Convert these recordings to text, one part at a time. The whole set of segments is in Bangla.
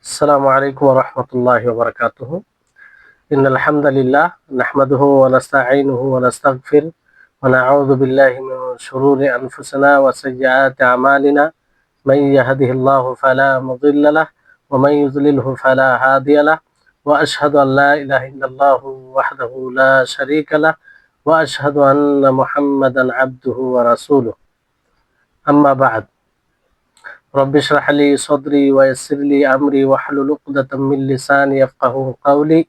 السلام عليكم ورحمة الله وبركاته. إن الحمد لله نحمده ونستعينه ونستغفر ونعوذ بالله من شرور أنفسنا وسيئات أعمالنا. من يهده الله فلا مضل له ومن يضلله فلا هادي له، وأشهد أن لا إله إلا الله وحده لا شريك له، وأشهد أن محمدا عبده ورسوله. أما بعد، رب اشرح لي صدري ويسر لي أمري واحلل عقدة من لساني يفقهوا قولي.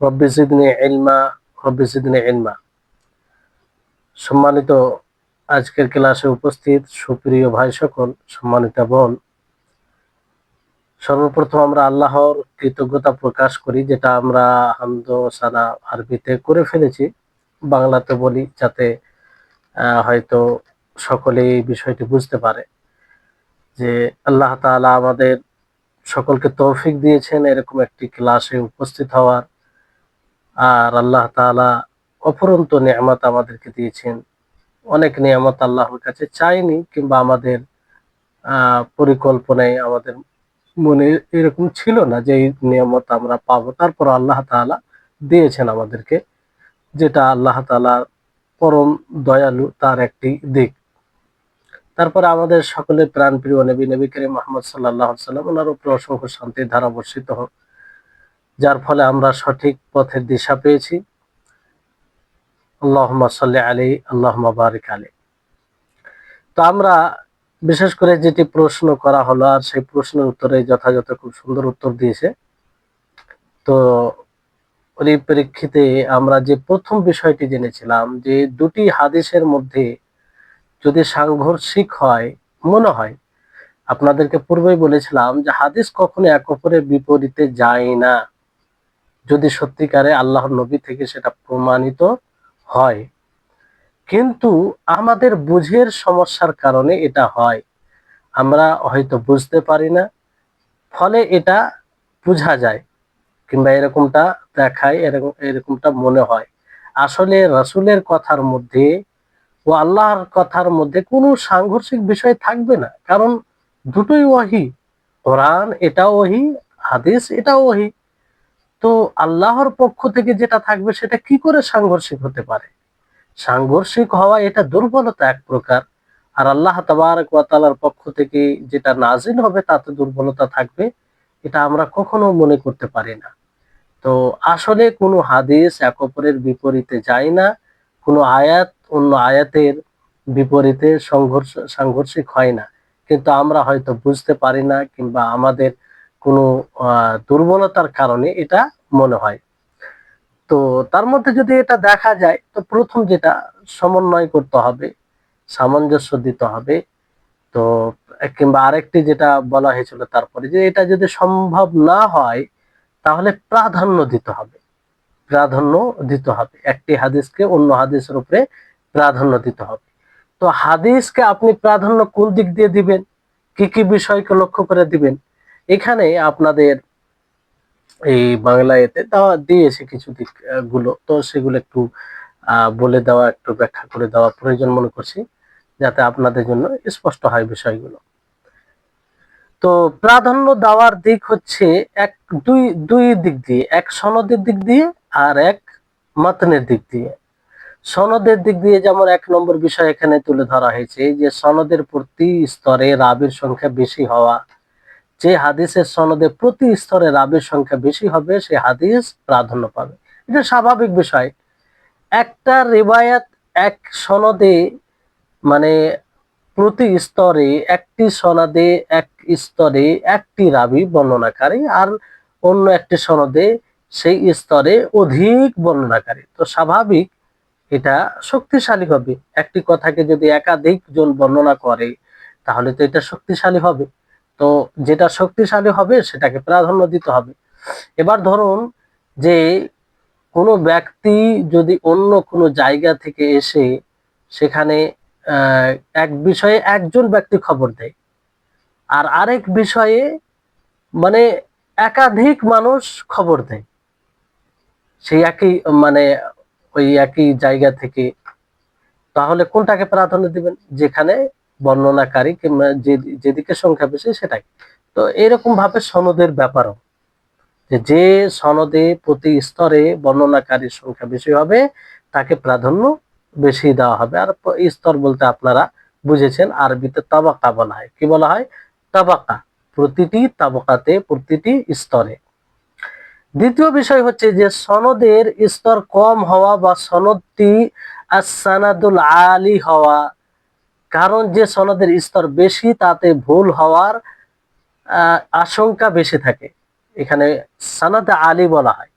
رب زدني علما رب زدني علما। সম্মানিত আজকের ক্লাসে উপস্থিত সুপ্রিয় ভাই সকল, সম্মানিত বোন, সর্বপ্রথম আমরা আল্লাহর কৃতজ্ঞতা প্রকাশ করি, যেটা আমরা হামদ ও সানা আরবিতে করে ফেলেছি, বাংলাতে বলি যাতে হয়তো সকলে এই বিষয়টি বুঝতে পারে যে আল্লাহ তাআলা আমাদের সকলকে তৌফিক দিয়েছেন এরকম একটি ক্লাসে উপস্থিত হওয়ার। আর আল্লাহ তাআলা অফুরন্ত নিয়ামত আমাদেরকে দিয়েছেন। অনেক নিয়ামত আল্লাহর কাছে চাইনি, কিংবা আমাদের পরিকল্পনায় আমাদের মনে এরকম ছিল না যে এই নিয়ামত আমরা পাবো, তারপর আল্লাহ তাআলা দিয়েছেন আমাদেরকে, যেটা আল্লাহ তাআলার পরম দয়ালু তার একটি দিক। তারপরে আমাদের সকলের প্রাণপ্রিয় নবী করিম মুহাম্মদ সাল্লাল্লাহু আলাইহি ওয়াসাল্লাম, ওনার উপর অসংখ্য শান্তির ধারা বর্ষিত হোক, যার ফলে আমরা সঠিক পথের দিশা পেয়েছি। আল্লাহুম্মা সাল্লি আলাইহি আল্লাহুম্মা বারিক আলাইহি। তো আমরা বিশেষ করে যেটি প্রশ্ন করা হলো, আর সেই প্রশ্নের উত্তরে যথাযথ খুব সুন্দর উত্তর দিয়েছে। তো ওই প্রেক্ষিতে আমরা যে প্রথম বিষয়টি জেনেছিলাম যে দুটি হাদিসের মধ্যে যদি সাংঘর্ষিক হয়, মনে হয়, আপনাদেরকে পূর্বেই বলেছিলাম যে হাদিস কখনো এক অপরের বিপরীতে যায় না, যদি সত্যিকারে আল্লাহর নবী থেকে সেটা প্রমাণিত হয়। কিন্তু আমাদের বুঝের সমস্যার কারণে এটা হয়, আমরা হয়তো বুঝতে পারি না, ফলে এটা বোঝা যায়, কিংবা এরকমটা দেখায়, এরকমটা মনে হয়। আসলে রাসূলের কথার মধ্যে ও আল্লাহর কথার মধ্যে কোনো সাংঘর্ষিক বিষয় থাকবে না, কারণ দুটোই ওহী। কোরআন এটাও ওহী, হাদিস এটাও ওহী। তো আল্লাহর পক্ষ থেকে যেটা থাকবে সেটা কি করে সাংঘর্ষিক হতে পারে? সাংঘর্ষিক হওয়া এটা দুর্বলতা এক প্রকার, আর আল্লাহ তাবারক ওয়া তাআলার পক্ষ থেকে যেটা নাজিল হবে তাতে দুর্বলতা থাকবে, এটা আমরা কখনো মনে করতে পারি না। তো আসলে কোনো হাদিস এক অপরের বিপরীতে যায় না, কোনো আয়াত অন্য আয়াতের বিপরীতে সাংঘর্ষিক হয় না, কিন্তু আমরা হয়তো বুঝতে পারি না, কিংবা আমাদের কোনো দুর্বলতার কারণে এটা মনে হয়। তো তার মধ্যে যদি এটা দেখা যায়, তো প্রথম যেটা সমন্বয় করতে হবে, সামঞ্জস্য দিতে হবে। তো কিংবা আরেকটি যেটা বলা হয়েছিল তারপরে, যে এটা যদি সম্ভব না হয় তাহলে প্রাধান্য দিতে হবে। প্রাধান্য দিতে হবে, একটি হাদিসকে অন্য হাদিসের উপরে প্রাধান্য দিতে হবে। তো হাদিসকে আপনি প্রাধান্য কোন দিক দিয়ে দিবেন, কি কি বিষয়কে লক্ষ্য করে দিবেন, এখানে আপনাদের এই বাংলা এতে দেওয়া দিয়েছে কিছু দিক গুলো, তো সেগুলো একটু বলে দেওয়া, একটু ব্যাখ্যা করে দেওয়া প্রয়োজন মনে করছি, যাতে আপনাদের জন্য স্পষ্ট হয় বিষয়গুলো। তো প্রাধান্য দেওয়ার দিক হচ্ছে এক দুই দুই দিক দিয়ে, এক সনদের দিক দিয়ে আর এক মাতনের দিক দিয়ে। সনদের দিক দিয়ে যেমন এক নম্বর বিষয় এখানে তুলে ধরা হয়েছে যে সনদের প্রতি স্তরে রাবির সংখ্যা বেশি হওয়া। যে হাদিসের সনদে প্রতি স্তরে রাবির সংখ্যা বেশি হবে সে হাদিস প্রাধান্য পাবে, এটা স্বাভাবিক বিষয়। একটা রিওয়ায়াত এক সনদে, মানে প্রতি স্তরে একটি সনদে এক স্তরে একটি রাবি বর্ণনাকারী, আর অন্য একটি সনদে সেই স্তরে অধিক বর্ণনাকারী, তো স্বাভাবিক এটা শক্তিশালী হবে। একটি কথাকে যদি একাধিক জন বর্ণনা করে তাহলে তো এটা শক্তিশালী হবে। তো যেটা শক্তিশালী হবে সেটাকে প্রাধান্য দিতে হবে। এবার ধরুন যে কোনো ব্যক্তি যদি অন্য কোনো জায়গা থেকে এসে সেখানে আহ, এক বিষয়ে একজন ব্যক্তি খবর দেয়, আর আরেক বিষয়ে মানে একাধিক মানুষ খবর দেয় সেই একই, মানে ওই একই জায়গা থেকে, তাহলে কোনটাকে প্রাধান্য দিবেন? যেখানে বর্ণনাকারী কিংবা যেদিকে সংখ্যা বেশি সেটাকে। তো এরকম ভাবে সনদের ব্যাপারও, যে সনদে প্রতি স্তরে বর্ণনাকারীর সংখ্যা বেশি হবে তাকে প্রাধান্য বেশি দেওয়া হবে। আর স্তর বলতে আপনারা বুঝেছেন, আরবিতে তাবাকা বলা হয়। কি বলা হয়? তাবাকা। প্রতিটি তাবাকাতে, প্রতিটি স্তরে। দ্বিতীয় বিষয় হচ্ছে যে সনদের স্তর কম হওয়া বা সনদটি as-সানাদুল আলী হওয়া। কারণ যে সনদের স্তর বেশি তাতে ভুল হওয়ার আশঙ্কা বেশি থাকে। এখানে সানাদ আলী বলা হয়।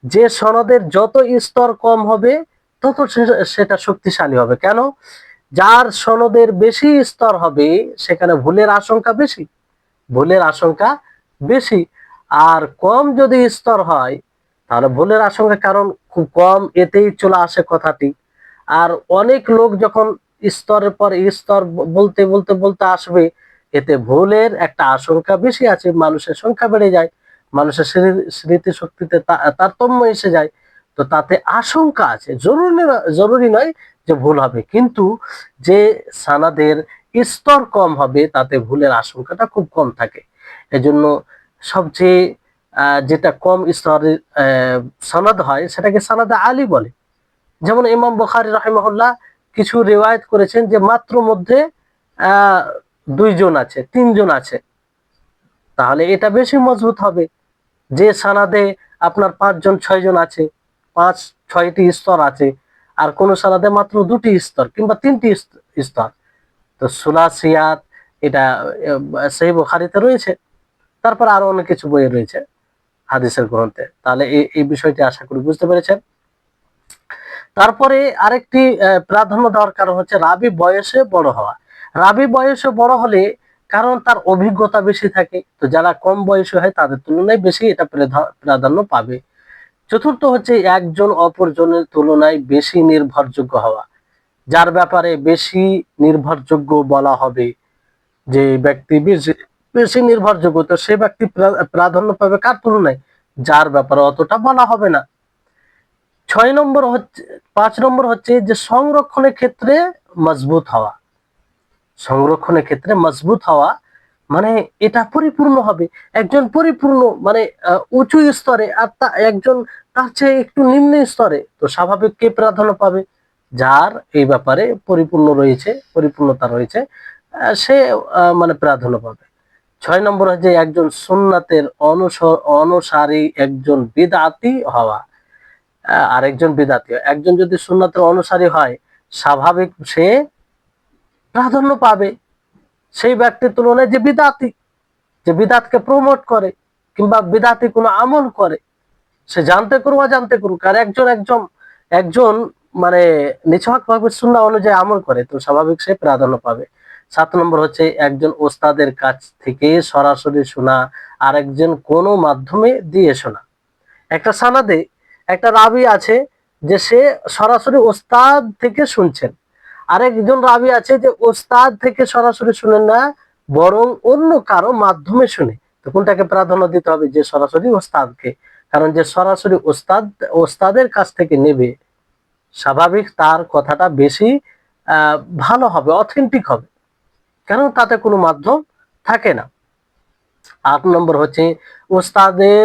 যে সনদের যত স্তর কম হবে তত সেটা শক্তিশালী হবে। কেন? যার সনদের বেশি স্তর হবে সেখানে ভুলের আশঙ্কা বেশি, ভুলের আশঙ্কা বেশি। আর কম যদি স্তর হয় তাহলে ভুলের আশঙ্কা, কারণ খুব কম, এতেই চলে আসে কথাটি। আর অনেক লোক যখন স্তরের পর স্তর বলতে বলতে বলতে আসবে, এতে ভুলের একটা আশঙ্কা বেশি আছে, মানুষের সংখ্যা বেড়ে যায়, মানুষের স্মৃতি শক্তিতে তারতম্য এসে যায়। তো তাতে আশঙ্কা আছে, জরুরি নয় যে ভুল হবে, কিন্তু যে সানাদের স্তর কম হবে তাতে ভুলের আশঙ্কাটা খুব কম থাকে। এজন্য সবচেয়ে যেটা কম স্তরের সনদ হয় সেটাকে সানাদে আলী বলে। যেমন ইমাম বুখারী রাহিমাহুল্লাহ কিছু রিওয়ায়াত করেছেন যে মাত্র মধ্যে আহ 2 জন আছে, 3 জন আছে, তাহলে এটা বেশি মজবুত হবে। যে সানাদে আপনার 5 জন 6 জন আছে, 5-6টি স্তর আছে, আর কোন সানাদে মাত্র 2টি স্তর কিংবা 3টি স্তর, তো সুলাসিয়াত এটা সহিহ বুখারীতে রয়েছে। তারপর আরো অনেক কিছু বইয়ে রয়েছে হাদিসের গ্রন্থে। তাহলে এই বিষয়টি আশা করি বুঝতে পেরেছেন। তারপরে আরেকটি প্রাধান্য দেওয়ার কারণ হচ্ছে রাবি বয়সে বড় হওয়া। রাবি বয়সে বড় হলে, কারণ তার অভিজ্ঞতা বেশি থাকে, তো যারা কম বয়সী হয় তাদের তুলনায় বেশি এটা প্রাধান্য পাবে। চতুর্থ হচ্ছে একজন অপরজনের তুলনায় বেশি নির্ভরযোগ্য হওয়া। যার ব্যাপারে বেশি নির্ভরযোগ্য বলা হবে, যে ব্যক্তি বেশি বেশি নির্ভরযোগ্য, তো সে ব্যক্তি প্রাধান্য পাবে কার তুলনায়? যার ব্যাপারে অতটা বলা হবে না। 5 নম্বর হচ্ছে যে সংরক্ষণের ক্ষেত্রে মজবুত হওয়া। সংরক্ষণের ক্ষেত্রে মজবুত হওয়া মানে এটা পরিপূর্ণ হবে। একজন পরিপূর্ণ মানে উঁচু স্তরে, আর একজন তার চেয়ে একটু নিম্ন স্তরে, তো স্বাভাবিক কে প্রাধান্য পাবে? যার এই ব্যাপারে পরিপূর্ণ রয়েছে, পরিপূর্ণতা রয়েছে, সে মানে প্রাধান্য পাবে। 6 নম্বর হচ্ছে একজন সুন্নাতের অনুসারী, একজন বিদআতি হওয়া। আরেকজন বিদআতি, একজন যদি সুন্নাতের অনুসারী হয়, স্বাভাবিক সে প্রাধান্য পাবে সেই ব্যক্তির তুলনায় যে বিদআতি, যে বিদআতকে প্রমোট করে কিংবা বিদআতি কোনো আমল করে, সে জানতে করুক অজান্তে করুক, আর একজন মানে নিছকভাবে সুন্নাহ অনুযায়ী আমল করে, তো স্বাভাবিক সে প্রাধান্য পাবে। 7 নম্বর হচ্ছে একজন ওস্তাদের কাছ থেকে সরাসরি শোনা, আর একজন কোনো মাধ্যমে দিয়ে শোনা। একটা সানাদে একটা রাবি আছে যে সে সরাসরি ওস্তাদ থেকে শুনছেন, আরেকজন রাবি আছে যে ওস্তাদ থেকে সরাসরি শুনেন না, বরং অন্য কারো মাধ্যমে শুনে। তো কোনটাকে প্রাধান্য দিতে হবে? যে সরাসরি ওস্তাদকে। কারণ যে সরাসরি ওস্তাদের কাছ থেকে নেবে, স্বাভাবিক তার কথাটা বেশি ভালো হবে, অথেন্টিক হবে, কারণ তাতে কোনো মাধ্যম থাকে না। 8 নম্বর হচ্ছে ওস্তাদের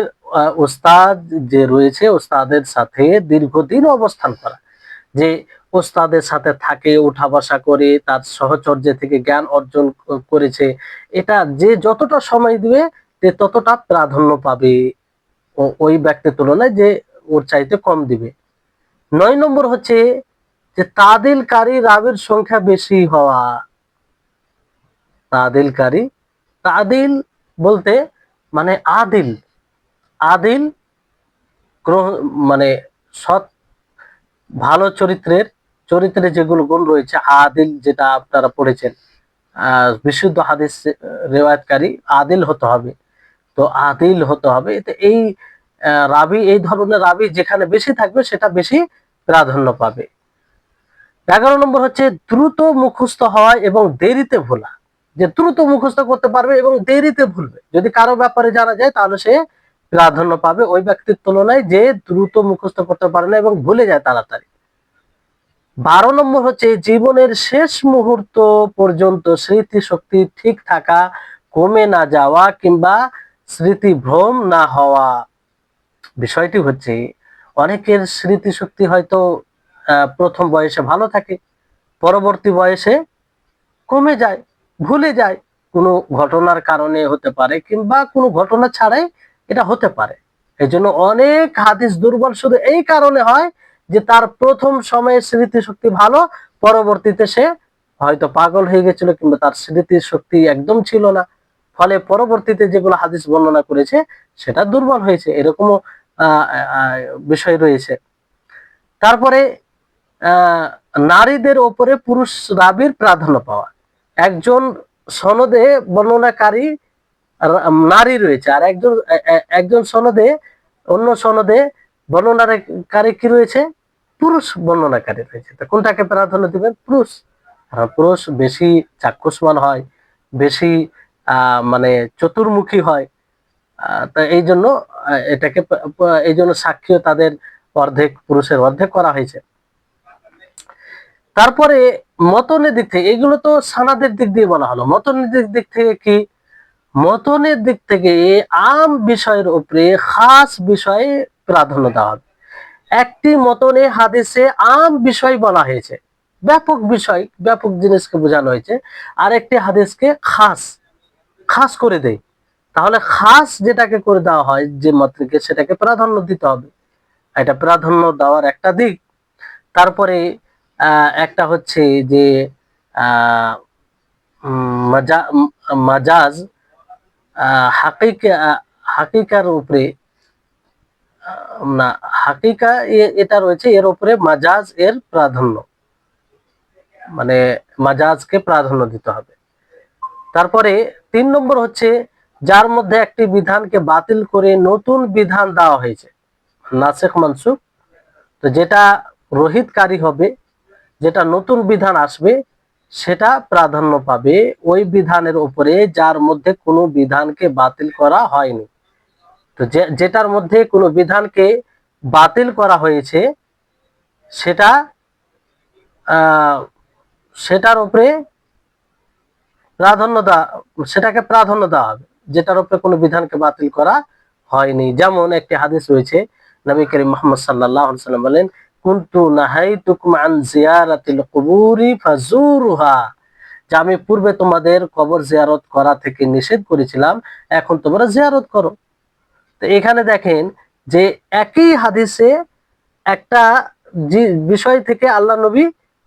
ওস্তাদ যে রয়েছে, ওস্তাদের সাথে দীর্ঘদিন অবস্থান করা। যে ওস্তাদের সাথে থাকে, উঠা বসা করে, তার সহচর্য থেকে জ্ঞান অর্জন করেছে, এটা যে যতটা সময় দিবে সে ততটা প্রাধান্য পাবে ওই ব্যক্তির তুলনায় যে ওর চাইতে কম দিবে। 9 নম্বর হচ্ছে যে তাদিলকারী রাবির সংখ্যা বেশি হওয়া। তাদিলকারী, তাদিল বলতে মানে আদিল, আদিল মানে সৎ, ভালো চরিত্রে যেগুলো গুণ রয়েছে, আদিল যেটা আপনারা পড়েছেন, বিশুদ্ধ হাদিস রেওয়ায়াতকারী আদিল হতে হবে। তো আদিল হতে হবে, এতে এই রাবি, এই ধরনের রাবি যেখানে বেশি থাকবে সেটা বেশি প্রাধান্য পাবে। 11 নম্বর হচ্ছে দ্রুত মুখস্থ হওয়া এবং দেরিতে ভোলা। যে দ্রুত মুখস্থ করতে পারবে এবং দেরিতে ভুলবে, যদি কারো ব্যাপারে জানা যায় তাহলে সে প্রাধান্য পাবে ওই ব্যক্তির তুলনায় যে দ্রুত মুখস্থ করতে পারে না এবং ভুলে যায় তাড়াতাড়ি। 12 নম্বর হচ্ছে জীবনের শেষ মুহূর্ত পর্যন্ত স্মৃতি শক্তি ঠিক থাকা কমে না যাওয়া কিংবা স্মৃতি ভ্রম না হওয়া। বিষয়টি হচ্ছে অনেকের স্মৃতিশক্তি হয়তো প্রথম বয়সে ভালো থাকে, পরবর্তী বয়সে কমে যায়, ভুলে যায়। কোনো ঘটনার কারণে হতে পারে কিংবা কোনো ঘটনা ছাড়াই এটা হতে পারে। এই জন্য অনেক হাদিস দুর্বল শুধু এই কারণে হয় যে তার প্রথম সময়ে স্মৃতিশক্তি ভালো, পরবর্তীতে সে হয়তো পাগল হয়ে গেছিল কিংবা তার স্মৃতিশক্তি একদম ছিল না, ফলে পরবর্তীতে যেগুলো হাদিস বর্ণনা করেছে সেটা দুর্বল হয়েছে, এরকমও আহ, আহ, বিষয় রয়েছে। তারপরে আহ, নারীদের ওপরে পুরুষ রাবির প্রাধান্য পাওয়া। একজন সনদে বর্ণনাকারী নারী রয়েছে, আর একজন সনদে, অন্য সনদে বর্ণনাকারী কি রয়েছে, পুরুষ বর্ণনাকারী রয়েছে। তো কোনটাকে প্রাধান্য দিবেন? পুরুষ। পুরুষ বেশি চাক্ষুষ্মান হয়, বেশি মানে চতুর্মুখী হয়। তা এই জন্য এটাকে এই জন্য সাক্ষীও তাদের অর্ধেক, পুরুষের অর্ধেক করা হয়েছে। তারপরে মতনের দিক থেকে, এগুলো তো সানাদের দিক দিয়ে বলা হলো। মতনের দিক থেকে কি? মতনের দিক থেকে আম বিষয়ের উপরে খাস বিষয়ে প্রাধান্য দেওয়া হবে। একটি মতনে হাদিসে আম বিষয় বলা হয়েছে, ব্যাপক বিষয়, ব্যাপক জিনিসকে বোঝানো হয়েছে, আর একটি হাদিসকে খাস খাস করে দেয়। তাহলে খাস যেটাকে করে দেওয়া হয় যে মতকে, সেটাকে প্রাধান্য দিতে হবে। এটা প্রাধান্য দেওয়ার একটা দিক। তারপরে একটা হচ্ছে যে আহ মাজাজ হাকিকার উপরে না, হাকিকা এটা রয়েছে, এর উপরে মাজাজ এর প্রাধান্য, মানে মাজাজকে প্রাধান্য দিতে হবে। তারপরে 3 নম্বর হচ্ছে যার মধ্যে একটি বিধানকে বাতিল করে নতুন বিধান দেওয়া হয়েছে, নাসিখ মানসুখ। তো যেটা রহিতকারী হবে, যেটা নতুন বিধান আসবে, সেটা প্রাধান্য পাবে ওই বিধানের উপরে যার মধ্যে কোনো বিধানকে বাতিল করা হয়নি। তো যেটার মধ্যে কোনো বিধানকে বাতিল করা হয়েছে সেটা সেটার উপরে প্রাধান্য দেওয়া, সেটাকে প্রাধান্য দেওয়া হবে যেটার উপরে কোনো বিধানকে বাতিল করা হয়নি। যেমন একটি হাদিস রয়েছে, নবী করিম মুহাম্মদ সাল্লাল্লাহু আলাইহি ওয়াসাল্লাম বলেন, কুনতু নাহাইতুকুম আন জিয়ারাতিল কুবুরি ফাজুরুহা, যে আমি পূর্বে তোমাদের কবর জিয়ারত করা থেকে নিষেধ করেছিলাম, এখন তোমরা জিয়ারত করো। তো এখানে দেখেন যে একই হাদিসে একটা যে বিষয় থেকে আল্লাহ নবী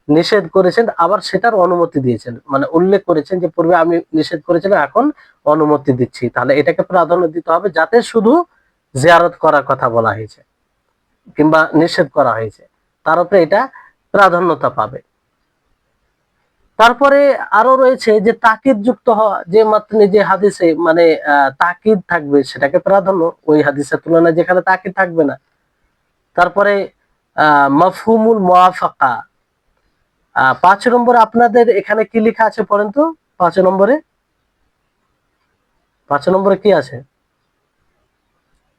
নিষেধ করেছেন, আবার সেটার অনুমতি দিয়েছেন, মানে উল্লেখ করেছেন যে পূর্বে আমি নিষেধ করেছিলাম, এখন অনুমতি দিচ্ছি। তাহলে এটাকে প্রাধান্য দিতে হবে, যাতে শুধু জিয়ারত করার কথা বলা হয়েছে কিংবা নিষেধ করা হয়েছে, তার উপরে এটা প্রাধান্যতা পাবে। তারপরে আরো রয়েছে যে তাকিদ যুক্ত হওয়া, যে মাত্র যে হাদিসে মানে তাকিদ থাকবে সেটাকে প্রাধান্য, ওই হাদিসের তুলনায় যেখানে তাকিদ থাকবে না। তারপরে মাফহুমুল মুওয়াফাকা। 5 নম্বরে আপনাদের এখানে কি লেখা আছে পড়েন তো? 5 নম্বরে, 5 নম্বরে কি আছে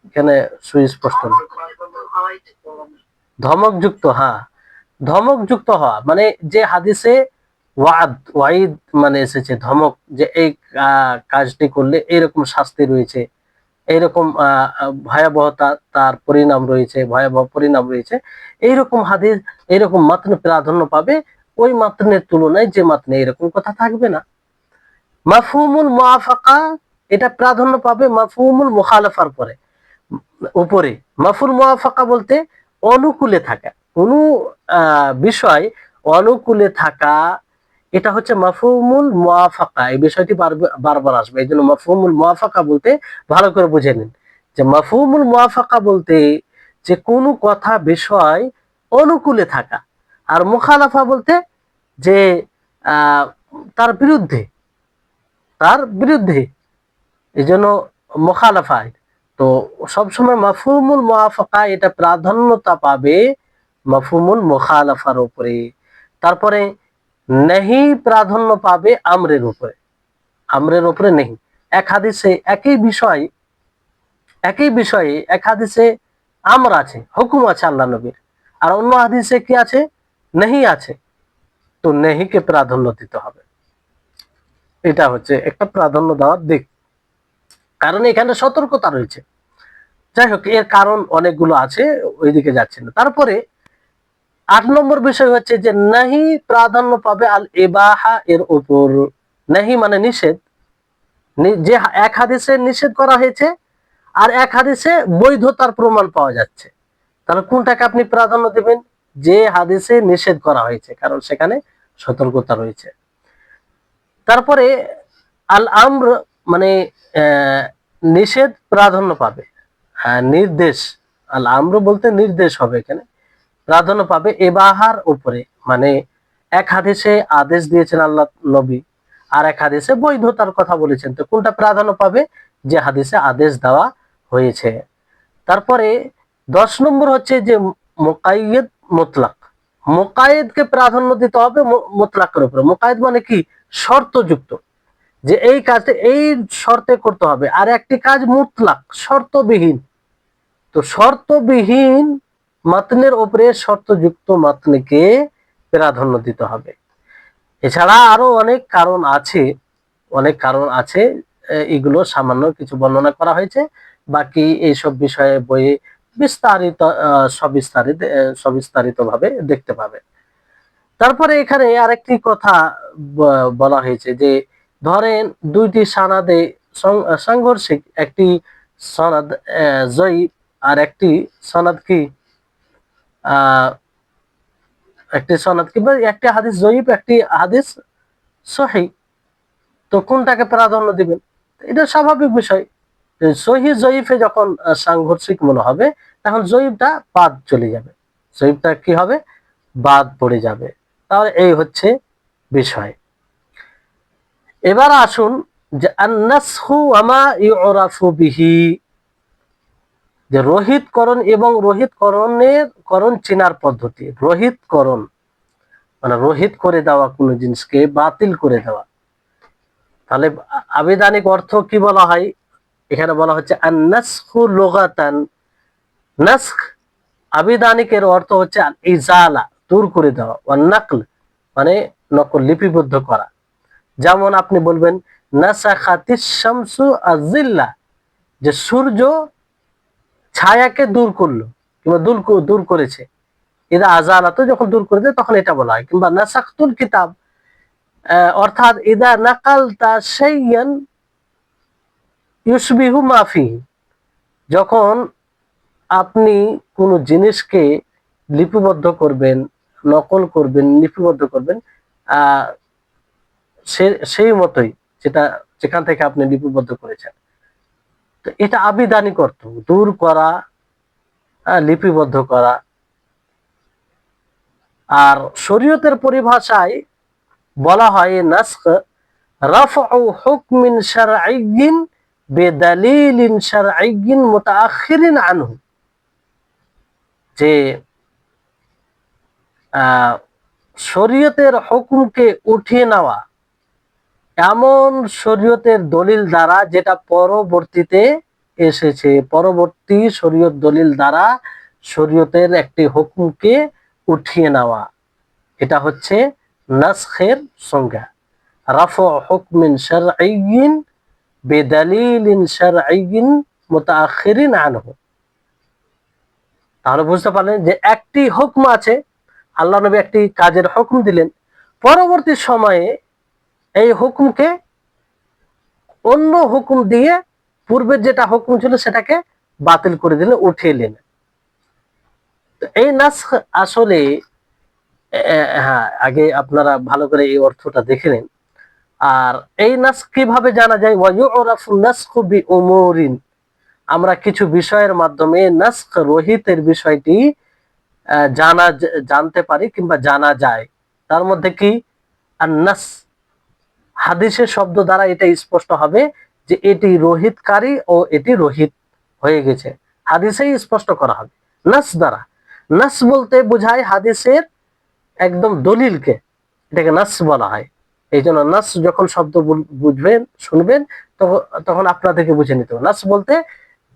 এখানে? সুস্পষ্ট ধমকযুক্ত, হ্যাঁ, ধমকযুক্ত হওয়া, মানে যে হাদিসে ওয়াইদ মানে এসেছে ধমক, যে এই কাজটি করলে এরকম শাস্তি রয়েছে, এইরকম ভয়াবহতা তার পরিণাম রয়েছে, ভয়াবহ পরিণাম রয়েছে, এইরকম হাদিস, এইরকম মাত্র প্রাধান্য পাবে ওই মাত্রের তুলনায় যে মাত্রে এরকম কথা থাকবে না। মাফহুমুল মুওয়াফাকা, এটা প্রাধান্য পাবে মাফহুমুল মুখালাফার পরে, উপরে। মাফহুমুল মুওয়াফাকা বলতে অনুকূলে থাকা, কোন বিষয় অনুকূলে থাকা, এটা হচ্ছে মাফহুমুল মুওয়াফাকা। এই বিষয়টি বারবার আসবে, এই জন্য মাফহুমুল মুওয়াফাকা বলতে ভালো করে বুঝে নিন যে মাফহুমুল মুওয়াফাকা বলতে যে কোনো কথা বিষয় অনুকূলে থাকা, আর মুখালাফা বলতে যে তার বিরুদ্ধে, তার বিরুদ্ধে, এই জন্য মুখালাফা। তো সবসময় মাফহুমুল মুওয়াফাকা এটা প্রাধান্যতা পাবে মাফহুমুল মুখালাফার উপরে। তারপরে নেহি প্রাধান্য পাবে আমরের উপরে, আমরের উপরে নেহি। এক হাদিসে একই বিষয়ে এক হাদিসে আমর আছে, হুকুম আছে আল্লাহ নবীর, আর অন্য হাদিসে কি আছে? নেহি আছে। তো নেহিকে প্রাধান্য দিতে হবে। এটা হচ্ছে একটা প্রাধান্য দেওয়ার দিক, কারণ এখানে সতর্কতা রয়েছে। যাই হোক, এর কারণ অনেকগুলো আছে, ওইদিকে যাচ্ছে না। তারপরে 8 নম্বর বিষয় হচ্ছে যে নাহি প্রাধান্য পাবে আল ইবাহা এর উপর। নাহি মানে নিষেধ, যে এক হাদিসে নিষেধ করা হয়েছে আর এক হাদিসে বৈধতার প্রমাণ পাওয়া যাচ্ছে, তাহলে কোনটাকে আপনি প্রাধান্য দেবেন? যে হাদিসে নিষেধ করা হয়েছে, কারণ সেখানে সতর্কতা রয়েছে। তারপরে আল আমর মানে নিষেধ প্রাধান্য পাবে, নির্দেশ, আল আমর বলতে নির্দেশ হবে এখানে, প্রাধান্য পাবে এবাহার উপরে, মানে এক হাদিসে আদেশ দিয়েছেন আল্লাহ নবী আর এক হাদিসে বৈধতার কথা বলেছেন, তো কোনটা প্রাধান্য পাবে? যে হাদিসে আদেশ দেওয়া হয়েছে। তারপরে 10 নম্বর হচ্ছে যে মোকাইয়েদ মুতলাক, মোকায়েদকে প্রাধান্য দিতে হবে মুতলাকের উপরে। মোকায়েদ মানে কি? শর্তযুক্ত, যে এই কাজটা এই শর্তে করতে হবে, আর একটি কাজ মুতলাক শর্তবিহীন, তো শর্তবিহীন মাতনের উপরে শর্তযুক্ত মাতনকে প্রাধান্য দিতে হবে। এছাড়া আরো অনেক কারণ আছে, অনেক কারণ আছে, এগুলো সামান্য কিছু বর্ণনা করা হয়েছে, বাকি এইসব বিষয়ে বইয়ে বিস্তারিত সবিস্তারিত ভাবে দেখতে পাবে। তারপরে এখানে আরেকটি কথা বলা হয়েছে যে ধরেন দুইটি সানাদে সাংঘর্ষিক, একটি সনদ জয়ীফ আর একটি সনদ কি একটি সনদ কিংবা একটি হাদিস জয়ীফ একটি হাদিস সহি, তো কোনটাকে প্রাধান্য দিবেন? এটা স্বাভাবিক বিষয়। সহি জয়ীফে যখন সাংঘর্ষিক মনে হবে, তখন জয়ীফটা বাদ চলে যাবে, জয়ীফটা কি হবে? বাদ পড়ে যাবে। তাহলে এই হচ্ছে বিষয়। এবার আসুন যে আন-নাসখু ওয়া মা ইউরাফু বিহি, যে রোহিতকরণ এবং রোহিতকরণ চেনার পদ্ধতি। রোহিতকরণ মানে রোহিত করে দেওয়া কোনো জিনিসকে বাতিল করে দেওয়া। তাহলে আবিধানিক অর্থ কি বলা হয়? এখানে বলা হচ্ছে আন-নাসখু লুগাতান, নাসখ আবিধানিকের অর্থ হচ্ছে ইজালা, দূর করে দেওয়া, ওয়ান নাকল মানে নকল, লিপিবদ্ধ করা। যেমন আপনি বলবেন নাসাখাতিস শামসু আয-যিল্লা, যে সূর্য ছায়াকে দূর করলো কিংবা দূর করেছে। এরা আজালা, তো যখন দূর করে দেয় তখন এটা বলা হয়। কিংবা নাসাখতুল কিতাব, অর্থাৎ ইদা নাকালতা শাইয়ান ইউশবিহু মা ফিহি, যখন আপনি কোনো জিনিসকে লিপিবদ্ধ করবেন, নকল করবেন, লিপিবদ্ধ করবেন সেই মতোই, যেটা যেখান থেকে আপনি লিপিবদ্ধ করেছেন, তো এটা আবিধানিক অর্থ, দূর করা, লিপিবদ্ধ করা। আর শরীয়তের পরিভাষায় বলা হয় নাসখ রাফউ হুকমিন শারঈয়্যিন বিদালিলিন শারঈয়্যিন মুতাআখিরিন আনহু, যে শরীয়তের হুকুমকে উঠিয়ে নেওয়া এমন শরীয়তের দলিল দ্বারা যেটা পরবর্তীতে এসেছে, পরবর্তী শরীয়ত দলিল দ্বারা শরীয়তের একটি হুকুমকে উঠিয়ে নেওয়া, এটা হচ্ছে নাসখের সংজ্ঞা। রাফু হুকমিন শারঈয়্যিন বিদালিলিন শারঈয়্যিন মুতাআখিরিন আনহু। তাহলে বুঝতে পারলেন যে একটি হুকম আছে, আল্লাহ নবী একটি কাজের হুকুম দিলেন, পরবর্তী সময়ে এই হুকুমকে অন্য হুকুম দিয়ে পূর্বের যেটা হুকুম ছিল সেটাকে বাতিল করে দিলেন, উঠিয়ে নিলেন। তো এই নাসখ আসলে হ্যাঁ, আগে আপনারা ভালো করে এই অর্থটা দেখে নিন। আর এই নাসখ কিভাবে জানা যায়? ওয়ায়ুরাফু নাসখু বিউমুরিন, আমরা কিছু বিষয়ের মাধ্যমে নাসখ রহিতের বিষয়টি জানতে পারি কিংবা জানা যায়। তার মধ্যে কি? আন-নাস, হাদিসের শব্দ দ্বারা এটা স্পষ্ট হবে যে এটি রহিতকারী ও এটি রহিত হয়ে গেছে, হাদিসেই স্পষ্ট করা হবে নাস দ্বারা। নাস বলতে বোঝায় হাদিসের একদম দলিলকে, এটাকে নাস বলা হয়। এই জন্য নাস যখন শব্দ বুঝবেন শুনবেন তখন আপনাদেরকে বুঝে নিতে হবে, নাস বলতে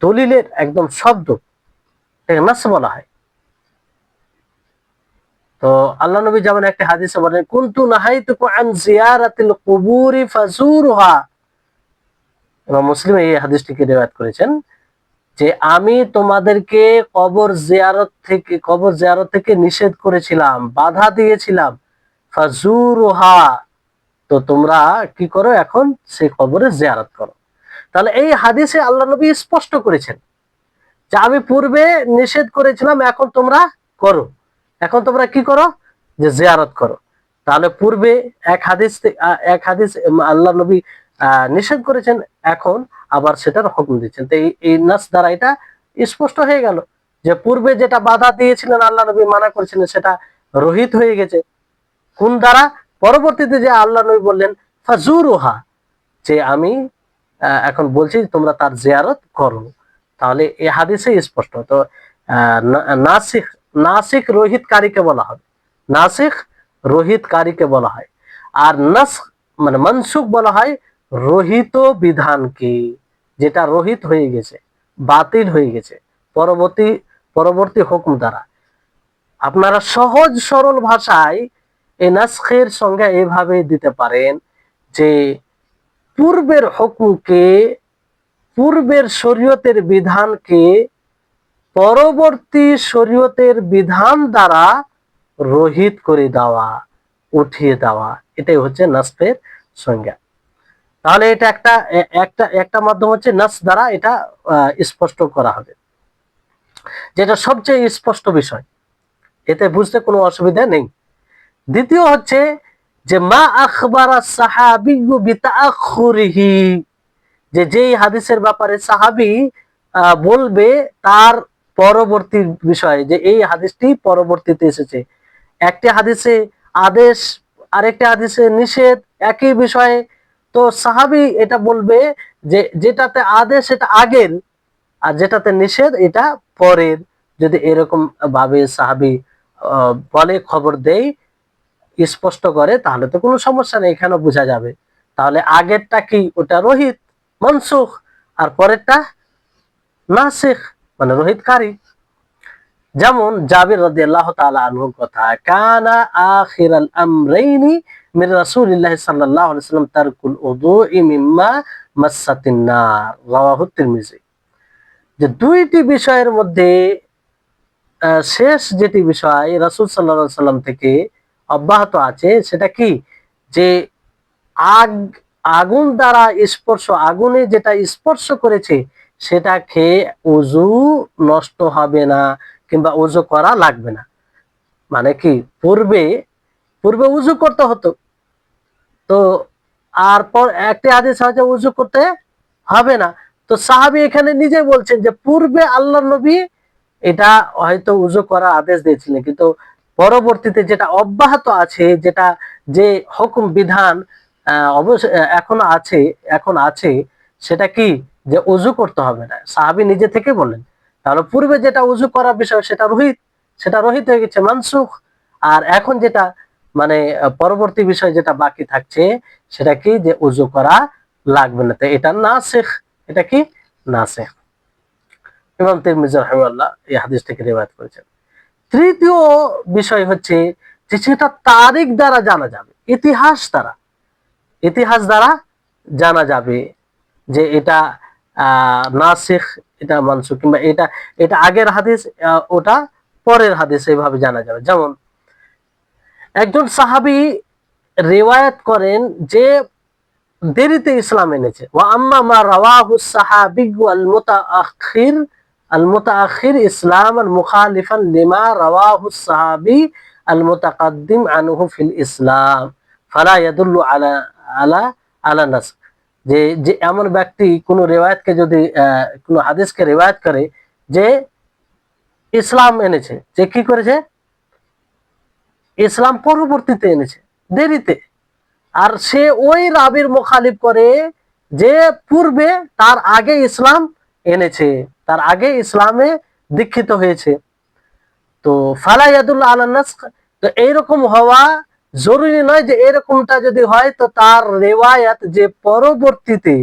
দলিলের একদম শব্দ, এটাকে নাস বলা হয়। তো আল্লাহ নবী যেমন একটা হাদিসে বলেন, কুনতু নাহাইতুকু আন জিয়ারাতিল কুবুরি ফাজুরুহা। ইমাম মুসলিম এই হাদিসটিকে রিওয়ায়াত করেছেন যে আমি তোমাদেরকে কবর জিয়ারত থেকে নিষেধ করেছিলাম, বাধা দিয়েছিলাম। ফাজুরুহা, তো তোমরা কি করো, এখন সেই কবরে জিয়ারত করো। তাহলে এই হাদিসে আল্লাহ নবী স্পষ্ট করেছেন যে আমি পূর্বে নিষেধ করেছিলাম, এখন তোমরা করো, এখন তোমরা কি করো, যে জিয়ারত করো। তাহলে পূর্বে এক হাদিস আল্লাহ নবী নিষেধ করেছেন, এখন আবার সেটার হুকুম দিচ্ছেন। তো এই নাস দ্বারা এটা স্পষ্ট হয়ে গেল যে পূর্বে যেটা বাধা দিয়েছিলেন, আল্লাহ নবী মানা করেছিলেন, সেটা রহিত হয়ে গেছে। কোন দ্বারা? পরবর্তীতে যে আল্লাহ নবী বললেন ফাজুরুহা, যে আমি এখন বলছি তোমরা তার জিয়ারত করো। তাহলে এই হাদিসে স্পষ্ট। তো নাসিখ নাসিখ রোহিতকারীকে বলা হবে, নাসিখ রোহিতকারীকে বলা হয়। আর নাস মানে মনসুখ বলা হয় রহিত বিধানকে, যেটা রহিত হয়ে গেছে, বাতিল হয়ে গেছে পরবর্তী পরবর্তী হুকুম দ্বারা। আপনারা সহজ সরল ভাষায় এই নাসখের সংজ্ঞা এভাবে দিতে পারেন যে পূর্বের হুকুমকে, পূর্বের শরীয়তের বিধানকে পরবর্তী শরীয়তের বিধান দ্বারা রহিত করে দেওয়া, উঠিয়ে দেওয়া, এটাই হচ্ছে নাসখের সংজ্ঞা। তাহলে এটা একটা একটা একটা মাধ্যম হচ্ছে নাস দ্বারা এটা স্পষ্ট করা হবে, যেটা সবচেয়ে স্পষ্ট বিষয়, এতে বুঝতে কোনো অসুবিধা নেই। দ্বিতীয় হচ্ছে যে মা আখবারা সাহাবিয়্যু বিতাআখুরিহি, যে যেই হাদিসের ব্যাপারে সাহাবী বলবে তার পরবর্তী বিষয়ে, যে এই হাদিসটি পরবর্তীতে এসেছে। একটি হাদিসে আদেশ, আরেকটি হাদিসে নিষেধ, একই বিষয়ে। তো সাহাবী এটা বলবে যে যেটাতে আদেশ সেটা আগের, আর যেটাতে নিষেধ এটা পরের। যদি এরকম ভাবে সাহাবী বলে, খবর দেয়, স্পষ্ট করে, তাহলে তো কোনো সমস্যা নেই, এখানে বোঝা যাবে। তাহলে আগেরটা কি, ওটা রহিত মনসুখ, আর পরেরটা নাসিখ মানে রহিতকারী। যেমন জাবির রাদিয়াল্লাহু তাআলা আনহুর কথা, কানা আখিরাল আমরাইনি মির রাসূলিল্লাহি সাল্লাল্লাহু আলাইহি ওয়াসাল্লাম তারকুল উযুই মিম্মা মাসসাতিন নার, রাওয়াহু তিরমিজি। যে দুইটি বিষয়ের মধ্যে শেষ যেটি বিষয় রাসূল সাল্লাল্লাহু আলাইহি সাল্লাম থেকে অব্যাহত আছে, সেটা কি, যে আগ আগুন দ্বারা স্পর্শ, আগুনে যেটা স্পর্শ করেছে সেটা খেয়ে ওযু নষ্ট হবে না, কিংবা ওযু করা লাগবে না। মানে কি, পূর্বে পূর্বে ওযু করতে হতো, তো আর পর একটি হাদিস আছে ওযু করতে হবে না। তো সাহাবী এখানে নিজে বলছেন যে পূর্বে আল্লাহর নবী এটা হয়তো ওযু করার আদেশ দিয়েছিলেন, কিন্তু পরবর্তীতে যেটা অব্যাহত আছে, যেটা যে হুকুম বিধান অবশ্যই এখন আছে, সেটা কি, যে ওযু করতে হবে না। সাহাবী নিজে থেকে বললেন। তাহলে পূর্বে যেটা ওযু করার বিষয় সেটা রহিত হয়ে গেছে, মানসুখ। আর এখন যেটা মানে পরবর্তী বিষয় যেটা বাকি থাকছে, সেটা কি, যে ওযু করা লাগবে না। তো এটা নাসিখ, এটা কি, নাসিখ। ইমাম তিরমিজি রাহিমাহুল্লাহ এই হাদিসটিকে রিওয়ায়াত করেছেন। তৃতীয় বিষয় হচ্ছে যে সেটা তারিখ দ্বারা জানা যাবে, ইতিহাস দ্বারা জানা যাবে যে এটা নাসিখ, এটা মানসুখ, কিংবা এটা এটা আগের হাদিস, ওটা পরের হাদিস, এইভাবে জানা যাবে। যেমন একজন সাহাবী রিওয়ায়াত করেন যে দেরিতে ইসলাম এনেছে। ওয়া আম্মা মা রাওয়াহু সাহাবিয়্যু আল মুতাআখির ইসলামান মুখালিফান লিমা রাওয়াহু সাহাবী আল মুতাকাদ্দিম আনহু ফিল ইসলাম ফালা ইয়াদুল্লু আলা আলা আলা নাস। যে যে এমন ব্যক্তি কোন রিওয়ায়াতকে যদি কোন হাদিসকে রিওয়ায়াত করে যে ইসলাম এনেছে, যে কি করেছে, ইসলাম পরবর্তীতে এনেছে, দেরিতে, আর সে ওই রাবির মুখালিফ করে যে পূর্বে তার আগে ইসলাম এনেছে, তার আগে ইসলামে দীক্ষিত হয়েছে। তো ফালা ইয়াদুল্লাহ আলা নাসখ, তো এইরকম হওয়া জরুরি নয় যে এরকমটা যদি হয় তো তার রিওয়ায়াত যে পরবর্তীতে,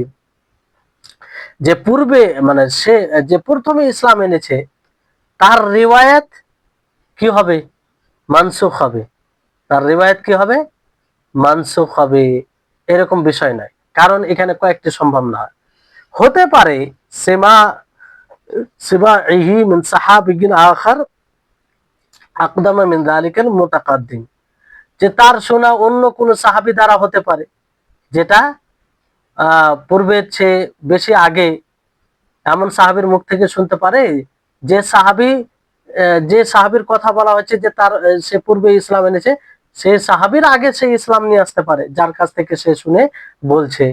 যে পূর্বে মানে সে যে প্রথমে ইসলাম এনেছে, তার রিওয়ায়াত কি হবে, মানসুখ হবে, তার রিওয়ায়াত কি হবে, মানসুখ হবে, এরকম বিষয় নয়। কারণ এখানে কয়েকটি সম্ভাবনা হতে পারে। সেমা সিবাইহি মিন সাহাবিয়িন আখার আকদামা মিন যালিকাল মুতাকাদ্দিম, যে তার শোনা অন্য কোন সাহাবী দ্বারা হতে পারে, যেটা পূর্বের চেয়ে বেশি আগে এমন সাহাবীর মুখ থেকে শুনতে পারে যে সাহাবী, যে সাহাবীর কথা বলা হচ্ছে যে তার সে পূর্বে ইসলাম এনেছে, সেই সাহাবীর আগে সে ইসলাম নিয়ে আসতে পারে, যার কাছ থেকে সে শুনে বলছে।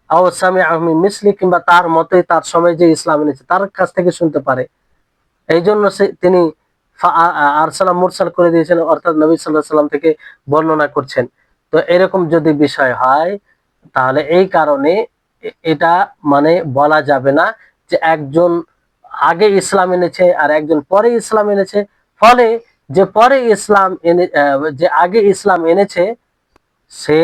আও সামিআ মিন মিসলি, কিংবা তার মতোই তার সময় যে ইসলাম এনেছে তার কাছ থেকে শুনতে পারে। এই জন্য তিনি আরসালা মুরসাল করে দিয়েছেন, অর্থাৎ নবী সাল্লাল্লাহু আলাইহি সাল্লাম থেকে বর্ণনা করছেন। তো এরকম যদি বিষয় হয়, তাহলে এই কারণে এটা মানে বলা যাবে না যে একজন আগে ইসলাম এনেছে আর একজন পরে ইসলাম এনেছে, ফলে যে পরে ইসলাম এনে যে আগে ইসলাম এনেছে সে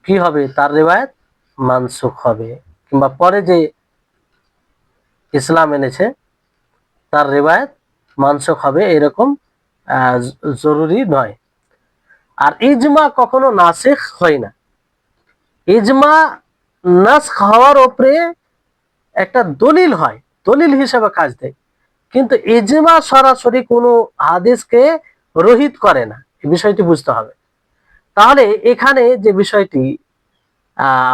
কি হবে, তার রিওয়ায়াত মানসুখ হবে, কিংবা পরে যে ইসলাম এনেছে তার রিওয়ায়াত মানসুখ হবে, এরকম জরুরি নয়। আর ইজমা কখনো নাসিখ হয় না। ইজমা নাসখ হওয়ার উপরে একটা দলিল হয়, দলিল হিসেবে কাজ দেয়, কিন্তু ইজমা সরাসরি কোনো হাদিসকে রহিত করে না, এই বিষয়টি বুঝতে হবে। তাহলে এখানে যে বিষয়টি